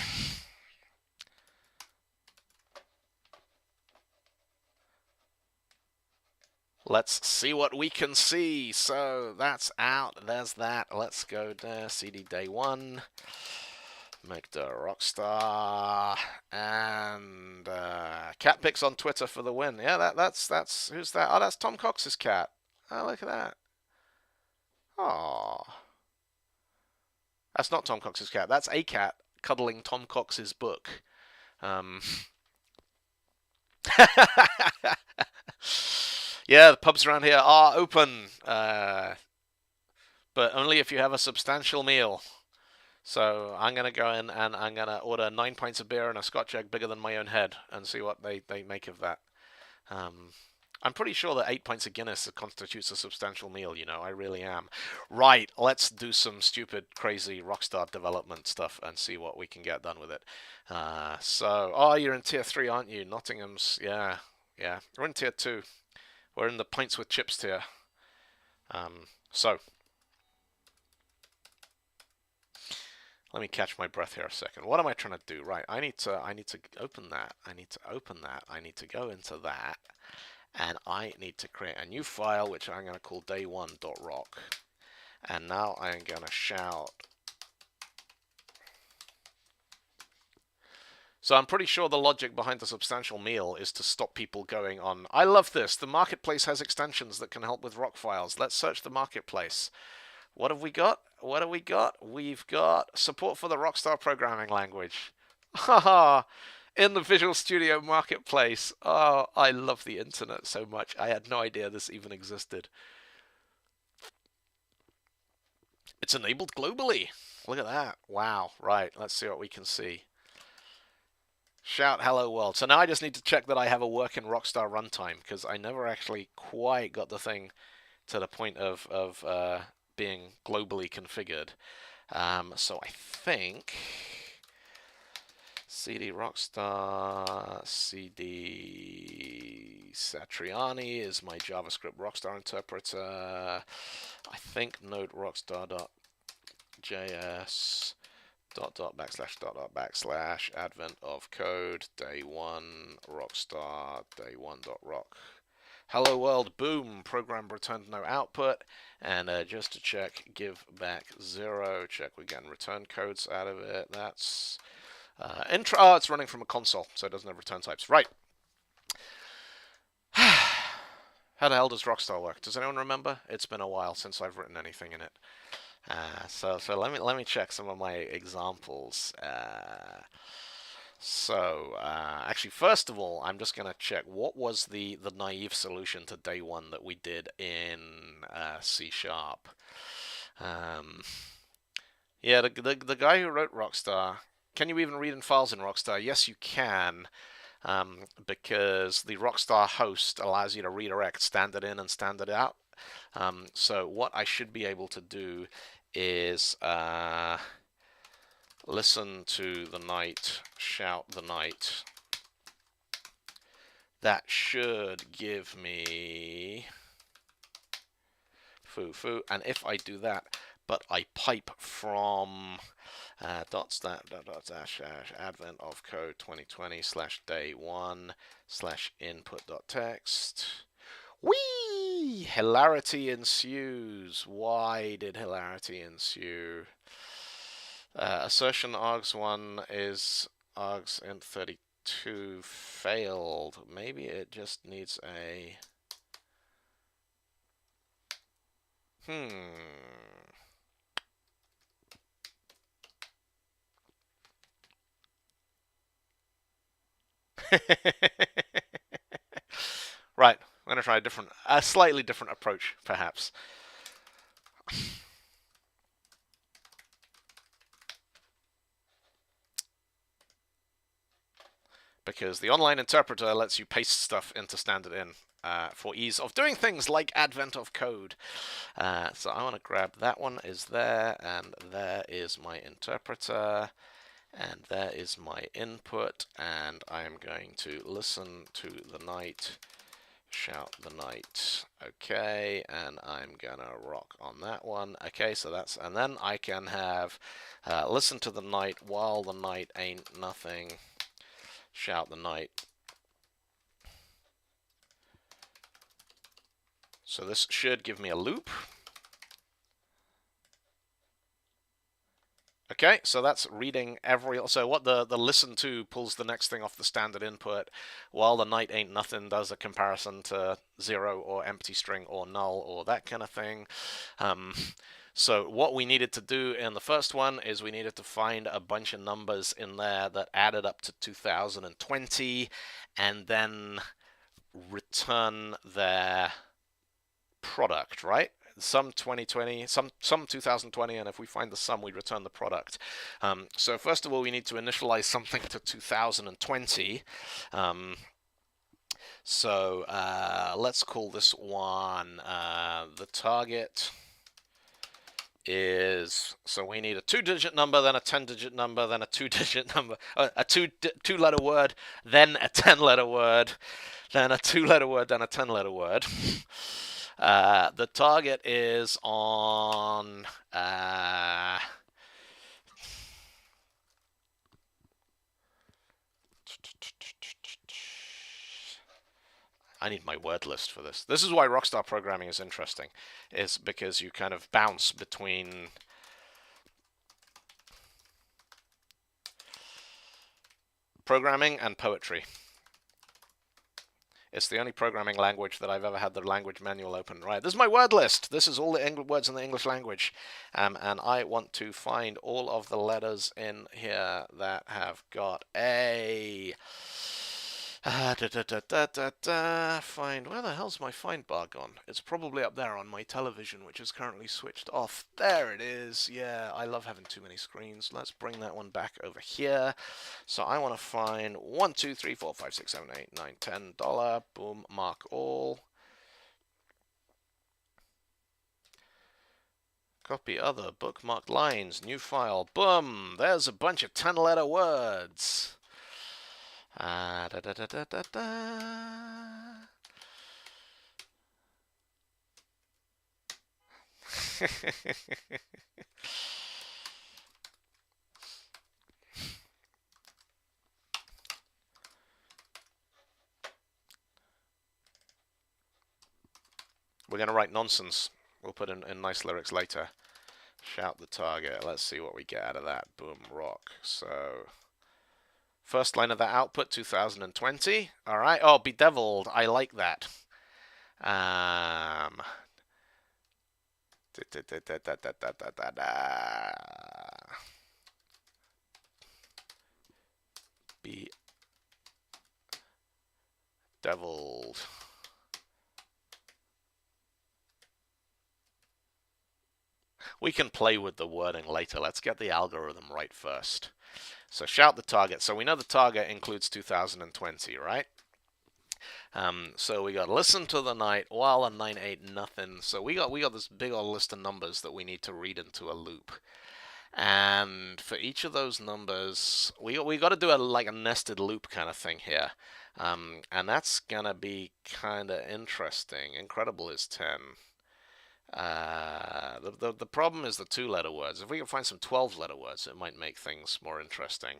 Let's see what we can see. So that's out. There's that. Let's go there. CD day 1. Make the Rockstar and cat pics on Twitter for the win. Yeah, that's who's that? Oh, that's Tom Cox's cat. Oh, look at that. Oh, that's not Tom Cox's cat. That's a cat cuddling Tom Cox's book. Yeah, the pubs around here are open, but only if you have a substantial meal. So I'm going to go in and I'm going to order 9 pints of beer and a Scotch egg bigger than my own head and see what they make of that. I'm pretty sure that 8 pints of Guinness constitutes a substantial meal, you know, I really am. Right, let's do some stupid, crazy Rockstar development stuff and see what we can get done with it. Oh, you're in Tier 3, aren't you? Nottingham's, yeah. We're in Tier 2. We're in the pints with chips tier. So, let me catch my breath here a second. What am I trying to do? Right, I need to open that. I need to open that. I need to go into that. And I need to create a new file, which I'm going to call day1.rock. And now I'm going to shout. So I'm pretty sure the logic behind the substantial meal is to stop people going on. I love this. The marketplace has extensions that can help with rock files. Let's search the marketplace. What have we got? What have we got? We've got support for the Rockstar programming language. Haha. In the Visual Studio Marketplace. Oh, I love the internet so much. I had no idea this even existed. It's enabled globally. Look at that. Wow. Right. Let's see what we can see. Shout hello world. So now I just need to check that I have a working Rockstar runtime, because I never actually quite got the thing to the point of being globally configured. So I think CD Rockstar, CD Satriani is my JavaScript Rockstar interpreter. I think node rockstar.js // advent of code day1 rockstar day1.rock. Hello world, boom, program returned no output, and just to check, give back 0, check we're getting return codes out of it. That's it's running from a console, so it doesn't have return types. Right. How the hell does Rockstar work? Does anyone remember? It's been a while since I've written anything in it. So let me check some of my examples. Actually, first of all, I'm just gonna check what was the naive solution to day 1 that we did in C#. Yeah, the guy who wrote Rockstar. Can you even read in files in Rockstar? Yes, you can. Because the Rockstar host allows you to redirect standard in and standard out. So what I should be able to do is listen to the night, shout the night. That should give me foo foo, and if I do that, but I pipe from advent of code 2020 /day1 /input.text. Whee! Hilarity ensues. Why did hilarity ensue? Assertion args1 is args int 32 failed. Maybe it just needs a... Right, I'm going to try a slightly different approach, perhaps. Because the online interpreter lets you paste stuff into standard in for ease of doing things like advent of code. So I want to grab that one is there, and there is my interpreter. And there is my input, and I'm going to listen to the night, shout the night. Okay, and I'm gonna rock on that one. Okay, so that's, and then I can have listen to the night while the night ain't nothing, shout the night. So this should give me a loop. Okay, so that's reading every... So what the listen to pulls the next thing off the standard input, while the night ain't nothing does a comparison to 0 or empty string or null or that kind of thing. So what we needed to do in the first one is we needed to find a bunch of numbers in there that added up to 2020 and then return their product, right? Some 2020, some 2020, and if we find the sum, we return the product. So first of all, we need to initialize something to 2020. Let's call this one the target is, so we need a 2-digit number, then a 10-digit number, then a 2-digit number, a two-letter word, then a 10-letter word, then a 2-letter word, then a 10-letter word. The target is on I need my word list for this. This is why Rockstar programming is interesting, is because you kind of bounce between programming and poetry. It's the only programming language that I've ever had the language manual open. Right, this is my word list. This is all the words in the English language. And I want to find all of the letters in here that have got a... Find, where the hell's my find bar gone? It's probably up there on my television, which is currently switched off. There it is. Yeah, I love having too many screens. Let's bring that one back over here. So I want to find 1, 2, 3, 4, 5, 6, 7, 8, 9, $10. Boom, mark all. Copy other, bookmarked lines, new file. Boom, there's a bunch of 10-letter words. We're going to write nonsense. We'll put in nice lyrics later. Shout the target. Let's see what we get out of that. Boom, rock. So... first line of the output, 2020. All right. Oh, bedeviled. I like that. Bedeviled. We can play with the wording later. Let's get the algorithm right first. So shout the target. So we know the target includes 2020, right? So we got listen to the night while a 9 8 nothing. So we got this big old list of numbers that we need to read into a loop. And for each of those numbers, we got to do like a nested loop kind of thing here. And that's gonna be kind of interesting. Incredible is 10. The problem is the 2-letter words. If we can find some 12-letter words, it might make things more interesting.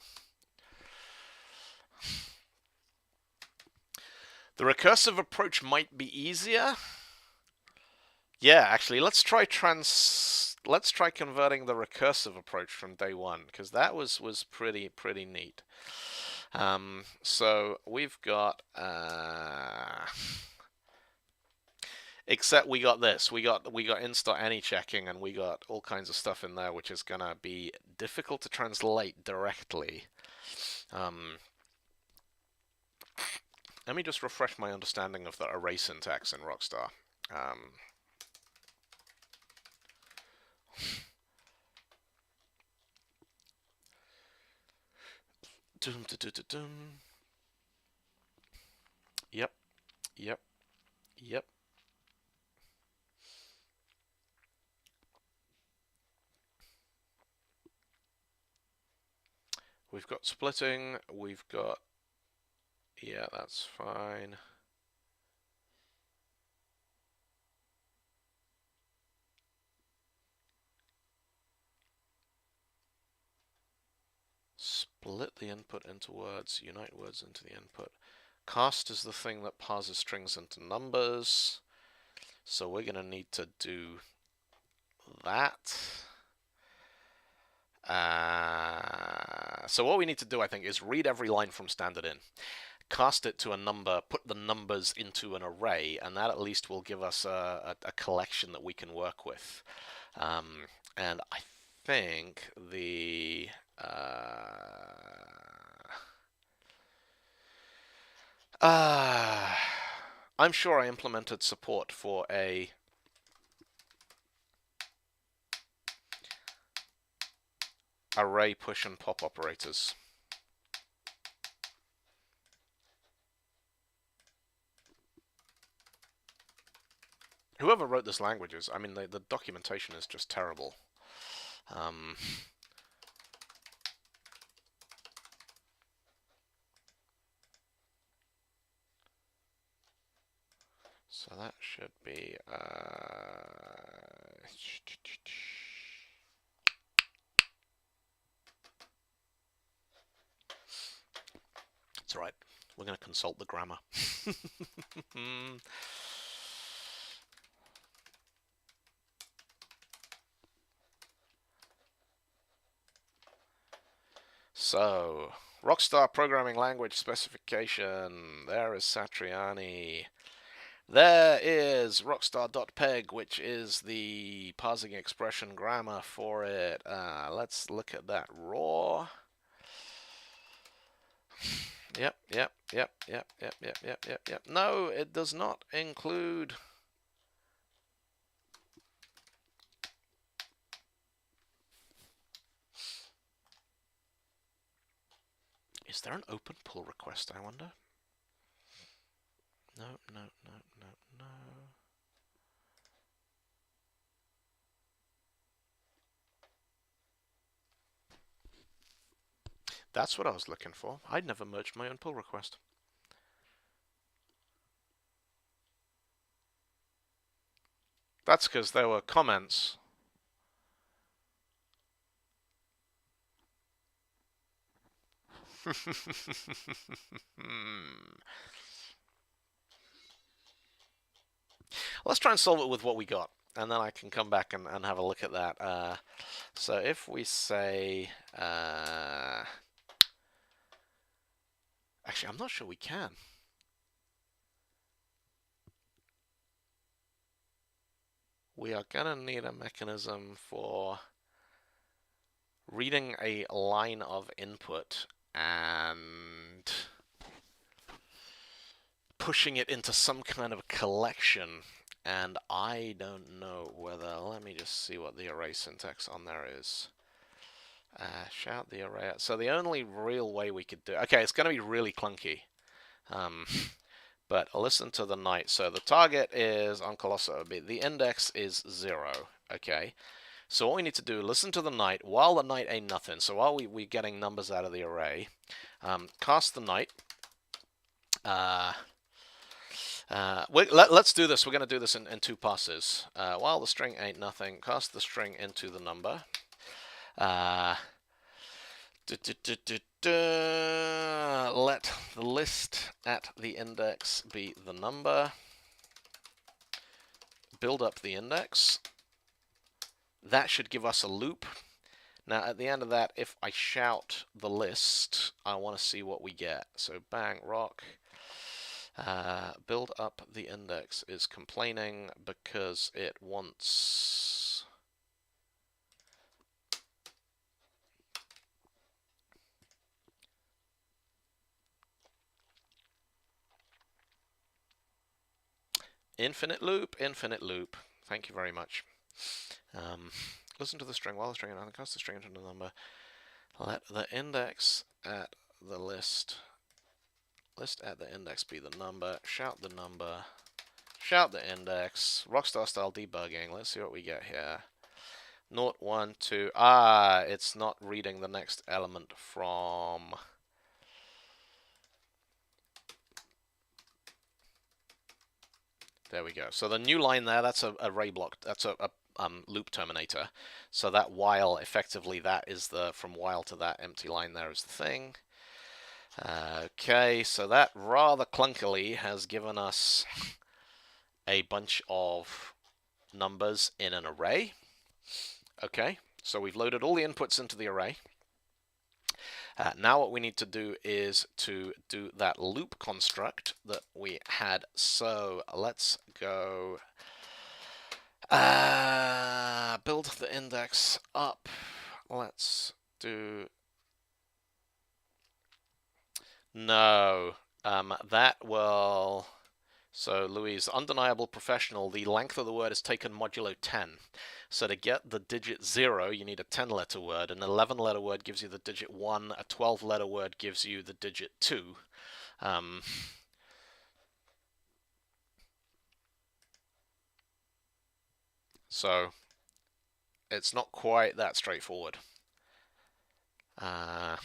The recursive approach might be easier. Yeah, actually, let's try converting the recursive approach from day one, because that was pretty neat. So we've got except we got this. We got inst any checking, and we got all kinds of stuff in there, which is gonna be difficult to translate directly. Let me just refresh my understanding of the array syntax in Rockstar. Yep. We've got splitting, we've got... yeah, that's fine. Split the input into words, unite words into the input. Cast is the thing that parses strings into numbers. So we're going to need to do that. So what we need to do, I think, is read every line from standard in, cast it to a number, put the numbers into an array, and that at least will give us a collection that we can work with. And I think the I'm sure I implemented support for a array push and pop operators. Whoever wrote this languages, I mean, the documentation is just terrible. So that should be it's all right. We're going to consult the grammar. So, Rockstar programming language specification. There is Satriani. There is rockstar.peg, which is the parsing expression grammar for it. Let's look at that raw. Yep. No, it does not include. Is there an open pull request, I wonder? No. That's what I was looking for. I'd never merged my own pull request. That's because there were comments. Let's try and solve it with what we got, and then I can come back and have a look at that. So if we say... actually, I'm not sure we can. We are going to need a mechanism for reading a line of input and pushing it into some kind of a collection. And I don't know whether... Let me just see what the array syntax on there is. Shout the array out. So the only real way we could do... Okay, it's going to be really clunky. But listen to the night. So the target is on Colossus. The index is 0. Okay. So what we need to do, listen to the night while the night ain't nothing. So while we're getting numbers out of the array, cast the night. Let's do this. We're going to do this in two passes. While the string ain't nothing, cast the string into the number. Let the list at the index be the number. Build up the index. That should give us a loop. Now at the end of that, if I shout the list, I want to see what we get. So bang, rock. Build up the index is complaining because it wants... Infinite loop. Thank you very much. Listen to the string while the string and cast the string into the number. Let the index at the list at the index be the number. Shout the number. Shout the index. Rockstar style debugging. Let's see what we get here. 0, 1, 2. It's not reading the next element from... There we go. So the new line there, that's a array block. That's a loop terminator. So that while, effectively, that is the, from while to that empty line there is the thing. Okay, so that rather clunkily has given us a bunch of numbers in an array. Okay, so we've loaded all the inputs into the array. Now what we need to do is to do that loop construct that we had. So let's go build the index up. Let's do... No, that will... So Louise, undeniable professional, the length of the word is taken modulo 10. So to get the digit 0, you need a 10-letter word. An 11-letter word gives you the digit 1. A 12-letter word gives you the digit 2. So it's not quite that straightforward. It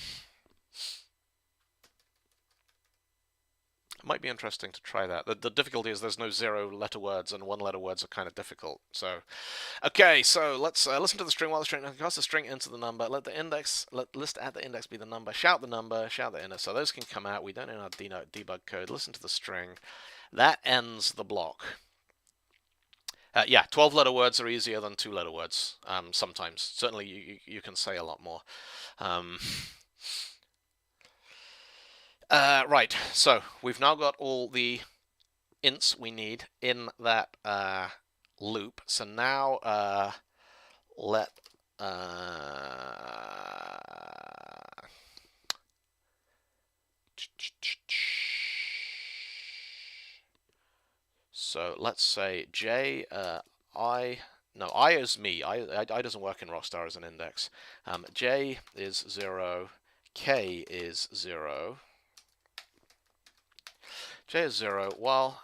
might be interesting to try that. The difficulty is there's no 0-letter words, and 1-letter words are kind of difficult. So, okay, so let's listen to the string while the string casts the string into the number. Let list at the index be the number. Shout the number. Shout the inner. So those can come out. We don't know our debug code. Listen to the string. That ends the block. Yeah, 12-letter words are easier than 2-letter words. Sometimes, certainly, you can say a lot more. Right, so we've now got all the ints we need in that loop. So now let so let's say j I is me. I doesn't work in Rockstar as an index. J is 0, k is 0. J is 0, while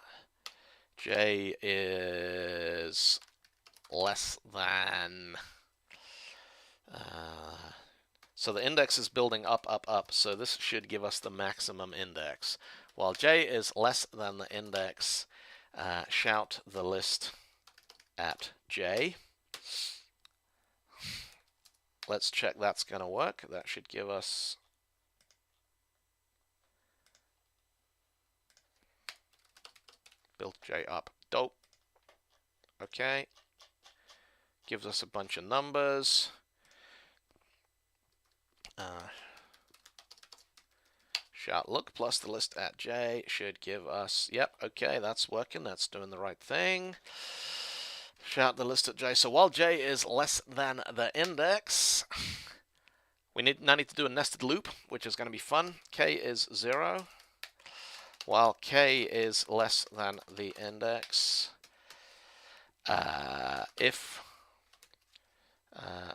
j is less than... so the index is building up, up, up, so this should give us the maximum index. While j is less than the index, shout the list at j. Let's check that's going to work. That should give us... build j up. Dope. Okay. Gives us a bunch of numbers. Shout look plus the list at j should give us... Yep, okay, that's working. That's doing the right thing. Shout the list at j. So while j is less than the index, we now need to do a nested loop, which is going to be fun. K is 0. While k is less than the index, if...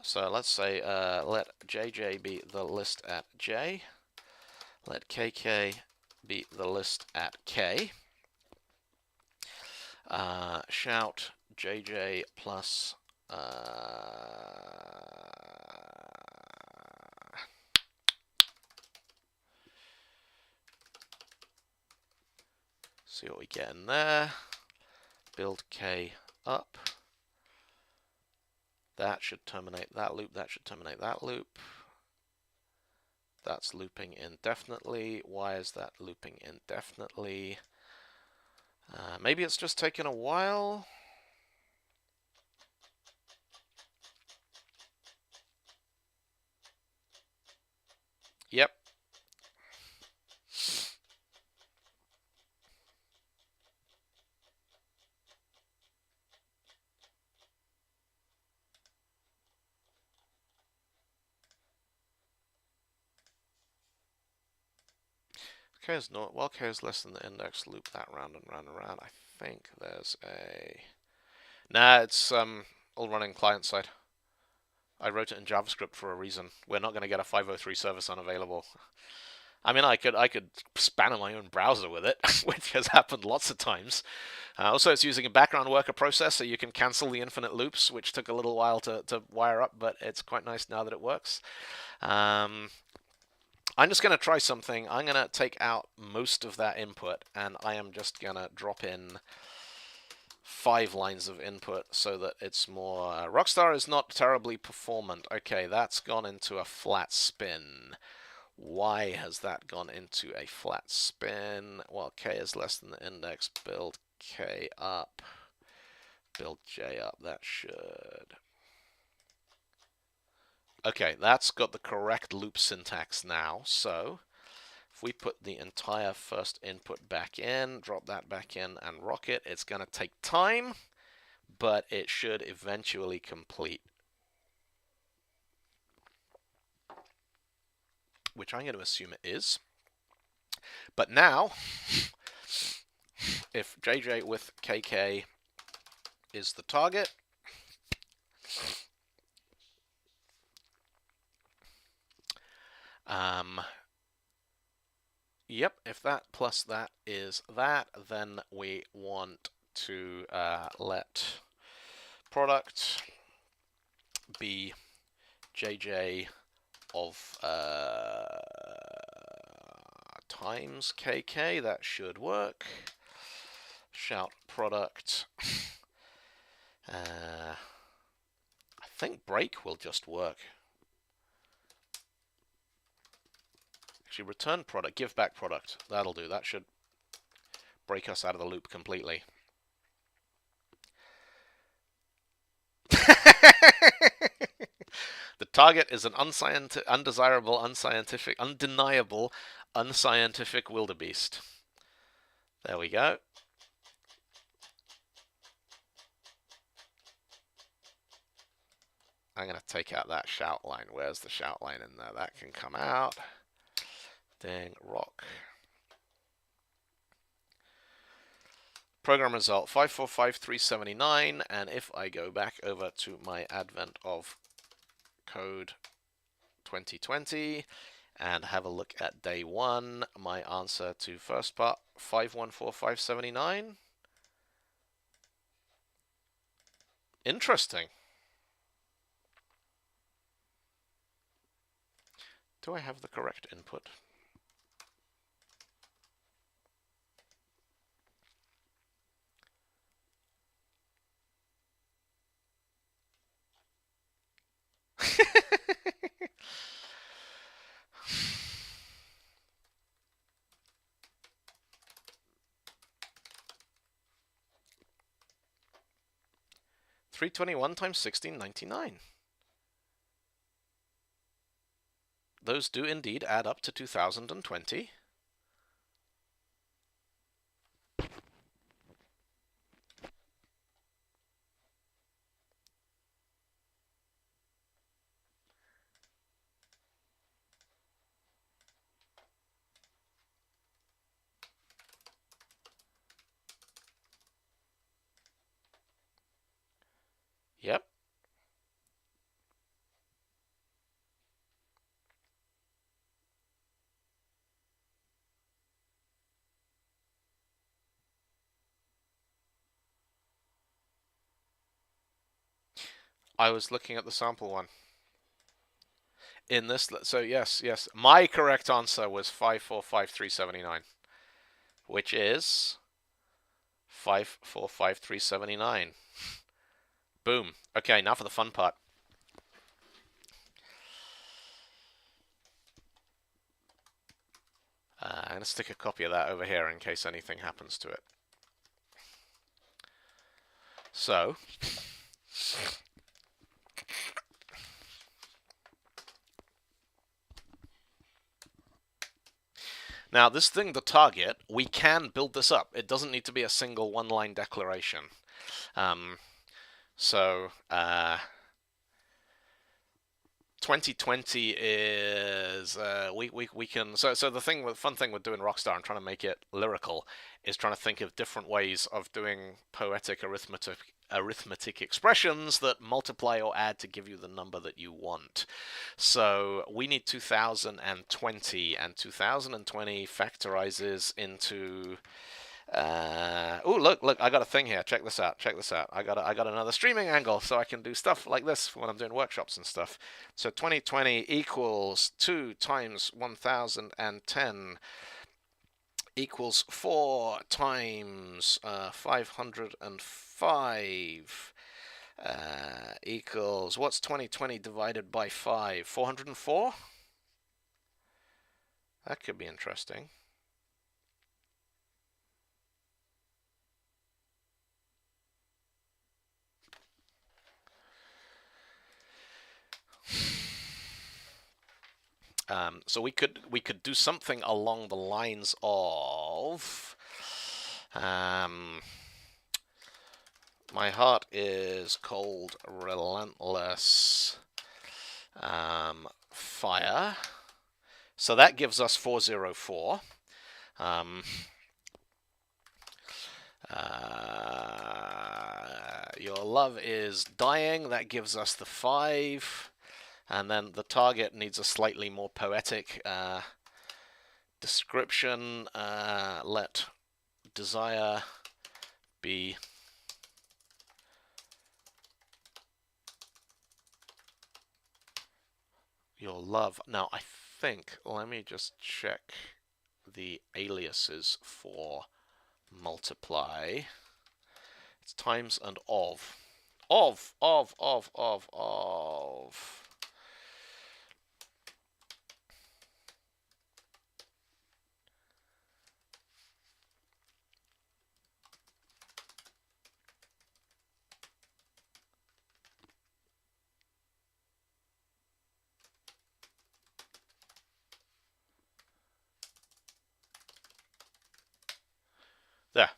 so let's say let jj be the list at j. Let kk be the list at k. Shout jj plus see what we get in there. Build k up. That should terminate that loop. That should terminate that loop. That's looping indefinitely. Why is that looping indefinitely? Maybe it's just taken a while. Yep. K is not, while k is less than the index, loop that round and round and round. I think there's a... Nah, it's all running client side. I wrote it in JavaScript for a reason. We're not going to get a 503 service unavailable. I mean, I could span my own browser with it, which has happened lots of times. Also, it's using a background worker process, so you can cancel the infinite loops, which took a little while to wire up, but it's quite nice now that it works. I'm just going to try something. I'm going to take out most of that input, and I am just going to drop in 5 lines of input so that it's more... Rockstar is not terribly performant. Okay, that's gone into a flat spin. Why has that gone into a flat spin? Well, k is less than the index. Build K up, build J up. That should... Okay, that's got the correct loop syntax now. So if we put the entire first input back in, drop that back in, and rock it, it's going to take time, but it should eventually complete. Which I'm going to assume it is. But now, if JJ with KK is the target, yep, if that plus that is that, then we want to let product be JJ of times KK. That should work. Shout product. I think break will just work. Actually, return product, give back product. That'll do. That should break us out of the loop completely. The target is an undesirable, unscientific, undeniable, unscientific wildebeest. There we go. I'm going to take out that shout line. Where's the shout line in there? That can come out. Ding, rock. Program result 545379, and if I go back over to my advent of code 2020 and have a look at day 1, my answer to first part 514579. Interesting. Do I have the correct input? $321 times 1699. Those do indeed add up to 2020. Yep. I was looking at the sample one. In this, so yes, my correct answer was 545379, which is 545379. Boom. Okay, now for the fun part. I'm going to stick a copy of that over here in case anything happens to it. So, now this thing, the target, we can build this up. It doesn't need to be a single one-line declaration. So 2020 is we can so the fun thing with doing Rockstar and trying to make it lyrical is trying to think of different ways of doing poetic arithmetic expressions that multiply or add to give you the number that you want. So we need 2020, and 2020 factorizes into oh, look, I got a thing here. Check this out. I got another streaming angle, so I can do stuff like this when I'm doing workshops and stuff. So 2020 equals 2 times 1010 equals 4 times 505 equals, what's 2020 divided by 5? 404? That could be interesting. So we could do something along the lines of my heart is cold, relentless fire. So that gives us 404. Your love is dying. That gives us the 5. And then the target needs a slightly more poetic description. Let desire be your love. Now, I think, let me just check the aliases for multiply. It's times and of. Of. There.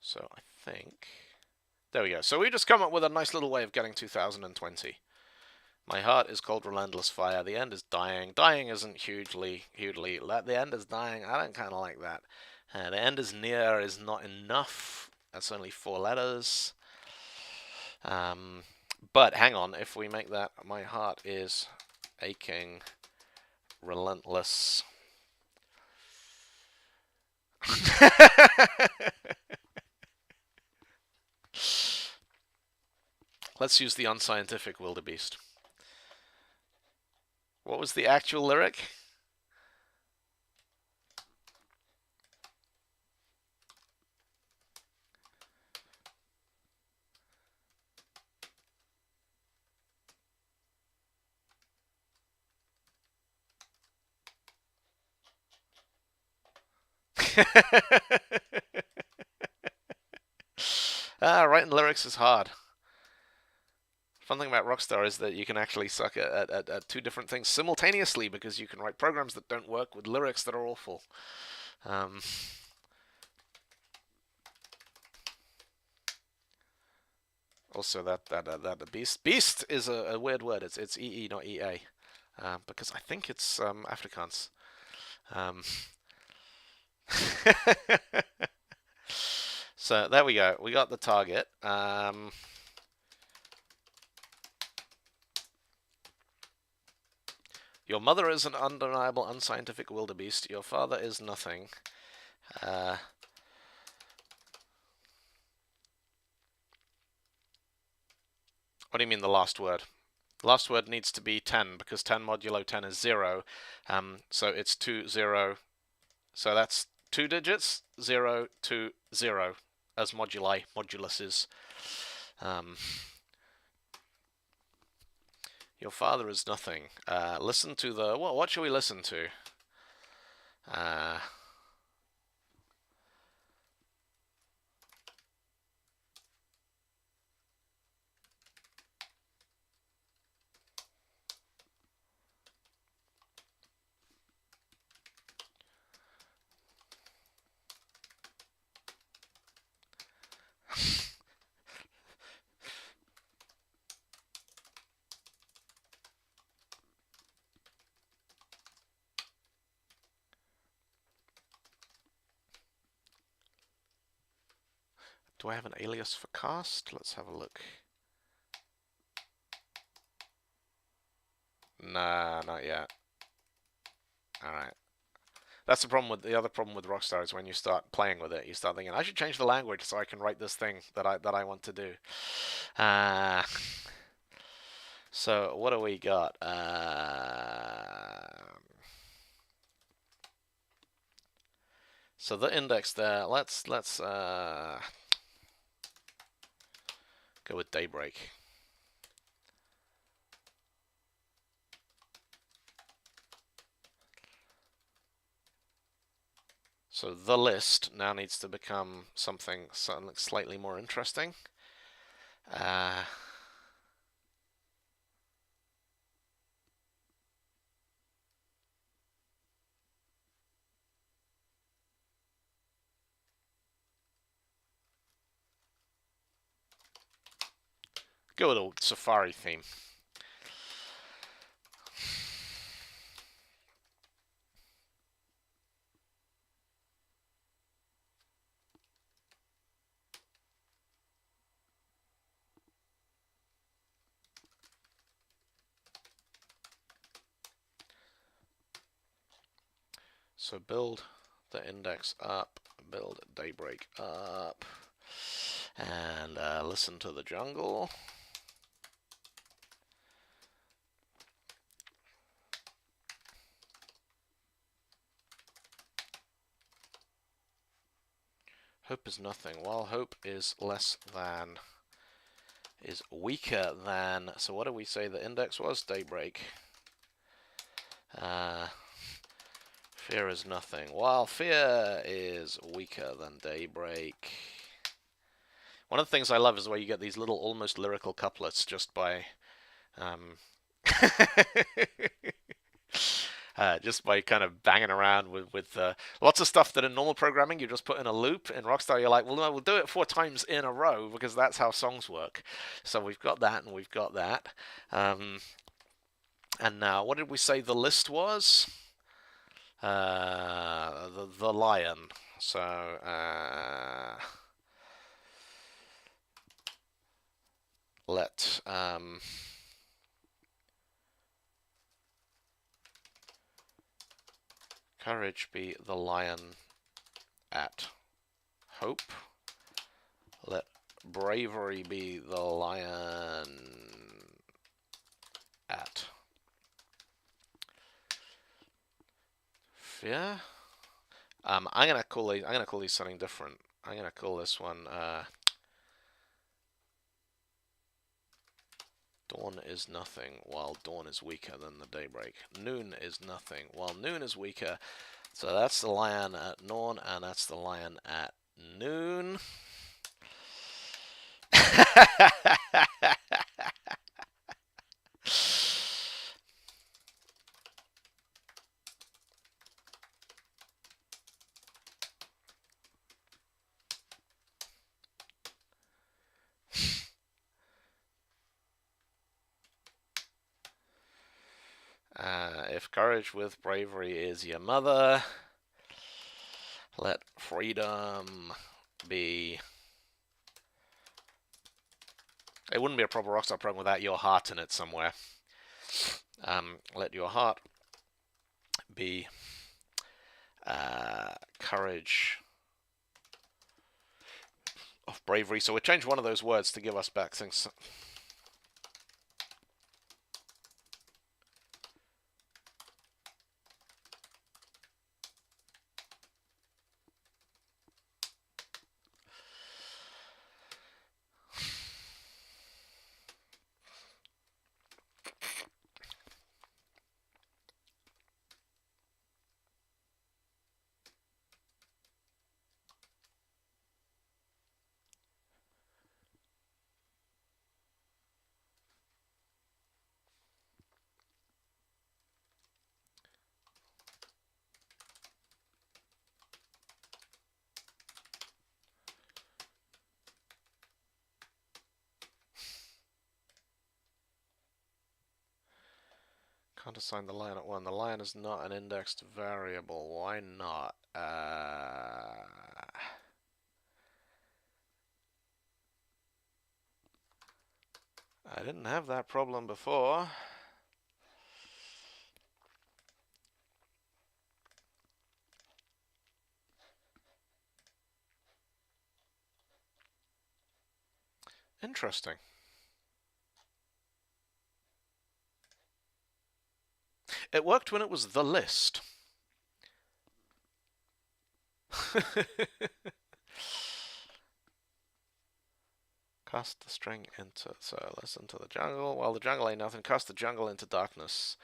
So I think... There we go. So we just come up with a nice little way of getting 2020. My heart is cold, relentless fire. The end is dying. Dying isn't hugely... The end is dying. I don't kind of like that. The end is near is not enough. That's only 4 letters. But hang on. If we make that, my heart is aching, relentless. Let's use the unscientific wildebeest. What was the actual lyric? Writing lyrics is hard. Fun thing about Rockstar is that you can actually suck at 2 different things simultaneously because you can write programs that don't work with lyrics that are awful. Also, that beast is a weird word. It's EE, not EA, because I think it's Afrikaans. So there we go. We got the target. Your mother is an undeniable, unscientific wildebeest. Your father is nothing. What do you mean the last word? The last word needs to be 10 because 10 modulo 10 is 0. So it's 2, 0. So that's 2 digits, 0, 2, 0 as moduli, moduluses. Your father is nothing. Listen to the... What should we listen to? Do I have an alias for cast? Let's have a look. Nah, not yet. Alright. That's the other problem with Rockstar is when you start playing with it, you start thinking, I should change the language so I can write this thing that I want to do. So what do we got? So the index there, let's go with daybreak. So the list now needs to become something slightly more interesting. Good old Safari theme. So build the index up, build daybreak up, and listen to the jungle. Hope is nothing. While hope is less than, is weaker than, so what do we say the index was? Daybreak. Fear is nothing. While fear is weaker than daybreak. One of the things I love is where you get these little almost lyrical couplets just by just by kind of banging around with lots of stuff that in normal programming you just put in a loop. In Rockstar, you're like, well, no, we'll do it 4 times in a row because that's how songs work. So we've got that and we've got that. And now, what did we say the list was? The lion. So let courage be the lion at hope. Let bravery be the lion at fear. I'm gonna call these something different. I'm gonna call this one dawn is nothing while dawn is weaker than the daybreak. Noon is nothing while noon is weaker. So that's the lion at dawn, and that's the lion at noon. If courage with bravery is your mother, let freedom be. It wouldn't be a proper Rockstar program without your heart in it somewhere. Let your heart be courage of bravery. So we changed one of those words to give us back things. Can't assign the lion at 1. The lion is not an indexed variable. Why not? I didn't have that problem before. Interesting. It worked when it was the list. Cast the string into, so listen to the jungle. While the jungle ain't nothing, cast the jungle into darkness.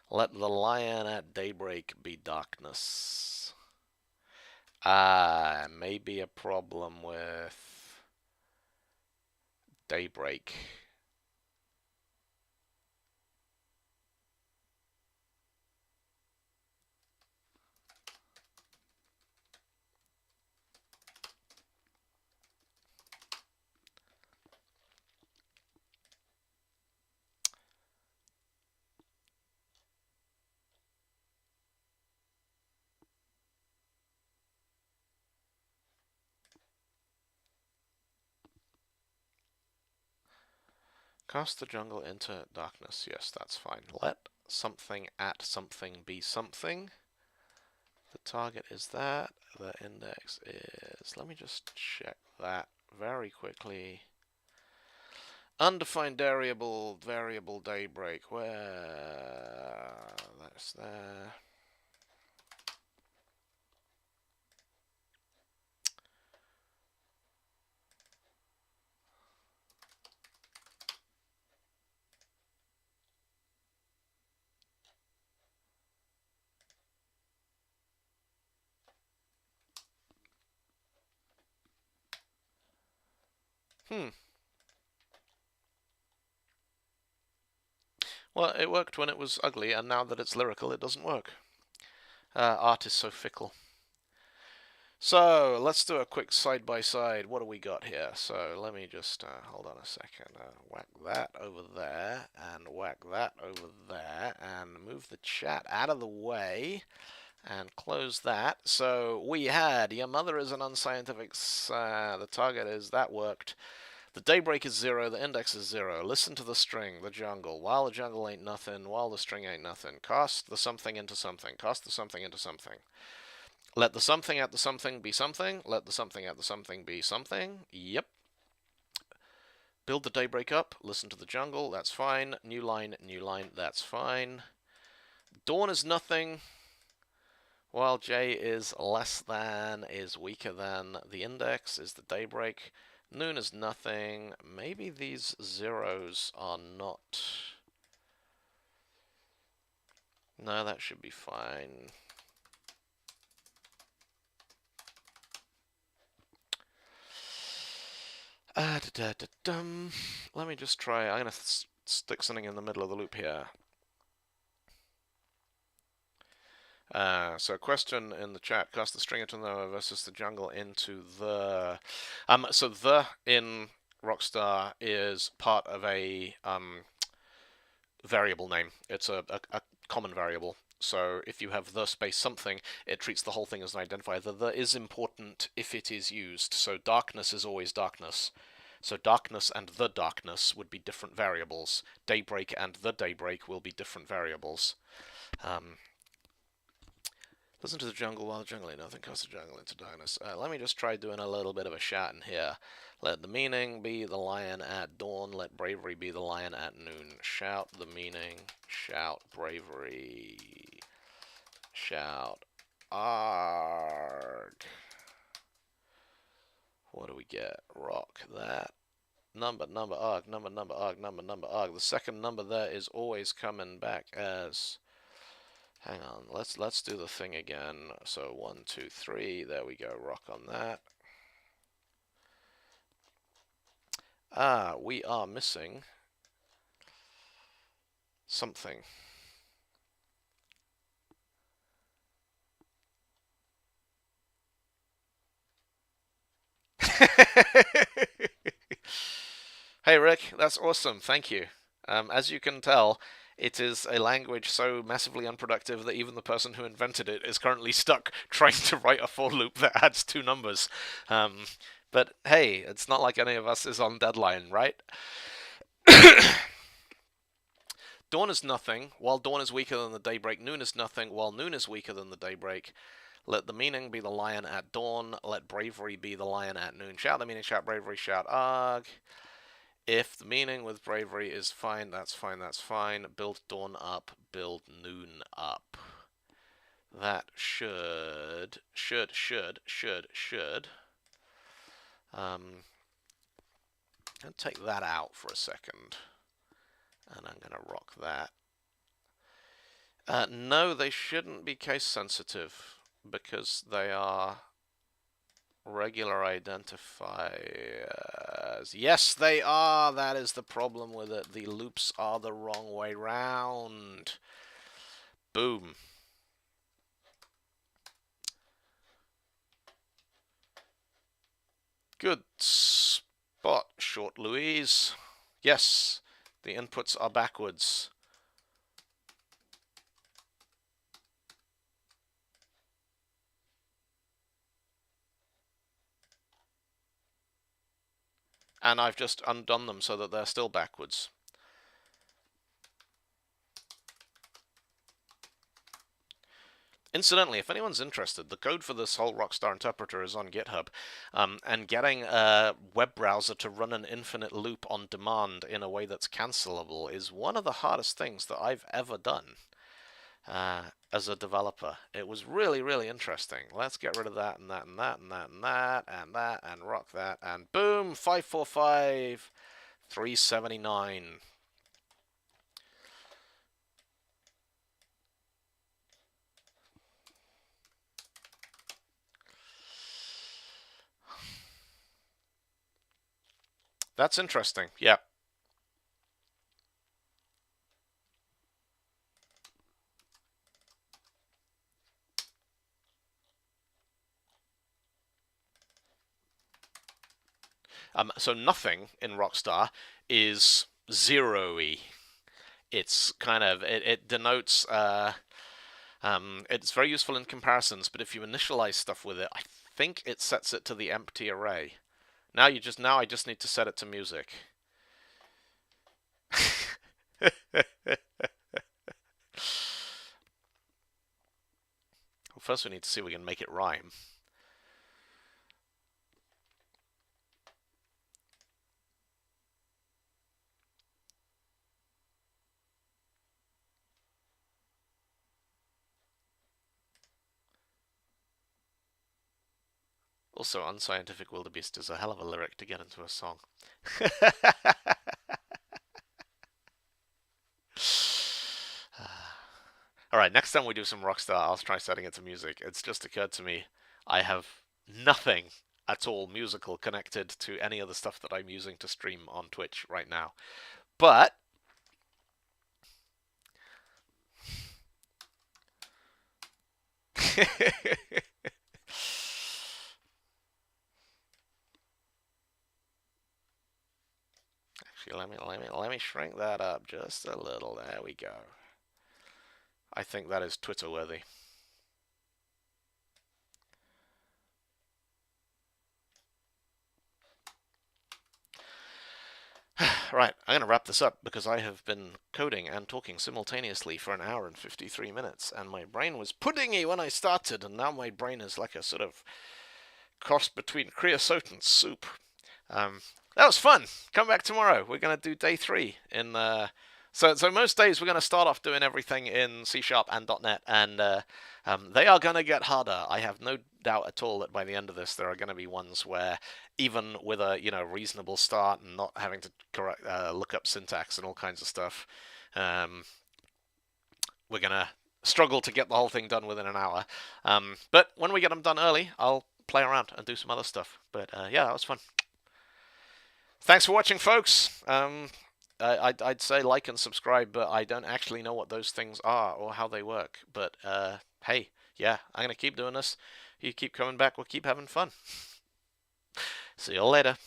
Let the lion at daybreak be darkness. Maybe a problem with daybreak. Cast the jungle into darkness. Yes, that's fine. Let something at something be something. The target is that. The index is... Let me just check that very quickly. Undefined variable daybreak. Where? That's there. Well, it worked when it was ugly, and now that it's lyrical, it doesn't work. Art is so fickle. So, let's do a quick side-by-side. What do we got here? So, let me just, hold on a second. Whack that over there, and whack that over there, and move the chat out of the way, and close that. So, we had, your mother is an unscientific, the target is, that worked. The daybreak is 0, the index is 0. Listen to the string, the jungle. While the jungle ain't nothing, while the string ain't nothing. Cast the something into something. Cast the something into something. Let the something at the something be something. Let the something at the something be something. Yep. Build the daybreak up. Listen to the jungle. That's fine. New line, that's fine. Dawn is nothing. While J is less than, is weaker than. The index is the daybreak. Noon is nothing. Maybe these zeros are not... No, that should be fine. Let me just try. I'm going to stick something in the middle of the loop here. So question in the chat, cast the string into the versus the jungle into the... so the in Rockstar is part of a variable name. It's a common variable. So if you have the space something, it treats the whole thing as an identifier. The is important if it is used. So darkness is always darkness. So darkness and the darkness would be different variables. Daybreak and the daybreak will be different variables. Listen to the jungle while the jungle ain't nothing. Cast the jungle into darkness. Let me just try doing a little bit of a shout in here. Let the meaning be the lion at dawn. Let bravery be the lion at noon. Shout the meaning. Shout bravery. Shout arg. What do we get? Rock that. Number, arg, number, arg, number, arg. The second number there is always coming back as... Hang on, let's do the thing again. So 1, 2, 3, there we go, rock on that. We are missing something. Hey Rick, that's awesome, thank you. As you can tell, it is a language so massively unproductive that even the person who invented it is currently stuck trying to write a for loop that adds 2 numbers. But hey, it's not like any of us is on deadline, right? Dawn is nothing, while dawn is weaker than the daybreak. Noon is nothing, while noon is weaker than the daybreak. Let the meaning be the lion at dawn. Let bravery be the lion at noon. Shout the meaning, shout bravery, shout arg. If the meaning with bravery is fine, that's fine, that's fine. Build dawn up, build noon up. That should. I'll take that out for a second. And I'm going to rock that. No, they shouldn't be case sensitive because they are regular identifiers. Yes, they are. That is the problem with it. The loops are the wrong way round. Boom. Good spot, Short Louise. Yes, the inputs are backwards. And I've just undone them so that they're still backwards. Incidentally, if anyone's interested, the code for this whole Rockstar interpreter is on GitHub, and getting a web browser to run an infinite loop on demand in a way that's cancelable is one of the hardest things that I've ever done as a developer. It was really, really interesting. Let's get rid of that and that and that and that and that and that and rock that, and boom, 545, 379. That's interesting. Yeah. So nothing in Rockstar is zero-y. It's kind of, it denotes, it's very useful in comparisons, but if you initialize stuff with it, I think it sets it to the empty array. Now I just need to set it to music. Well, first we need to see if we can make it rhyme. Also, unscientific wildebeest is a hell of a lyric to get into a song. Alright, next time we do some Rockstar, I'll try setting it to music. It's just occurred to me, I have nothing at all musical connected to any of the stuff that I'm using to stream on Twitch right now. But actually, let me shrink that up just a little. There we go. I think that is Twitter worthy. Right, I'm going to wrap this up because I have been coding and talking simultaneously for an hour and 53 minutes, and my brain was puddingy when I started, and now my brain is like a sort of cross between creosote and soup. That was fun. Come back tomorrow. We're going to do day 3 in so most days we're going to start off doing everything in C# and .NET, and they are going to get harder. I have no doubt at all that by the end of this there are going to be ones where even with a reasonable start and not having to look up syntax and all kinds of stuff, we're going to struggle to get the whole thing done within an hour. But when we get them done early, I'll play around and do some other stuff. But yeah, that was fun. Thanks for watching, folks. I'd say like and subscribe, but I don't actually know what those things are or how they work. But hey, yeah, I'm going to keep doing this. You keep coming back, we'll keep having fun. See you later.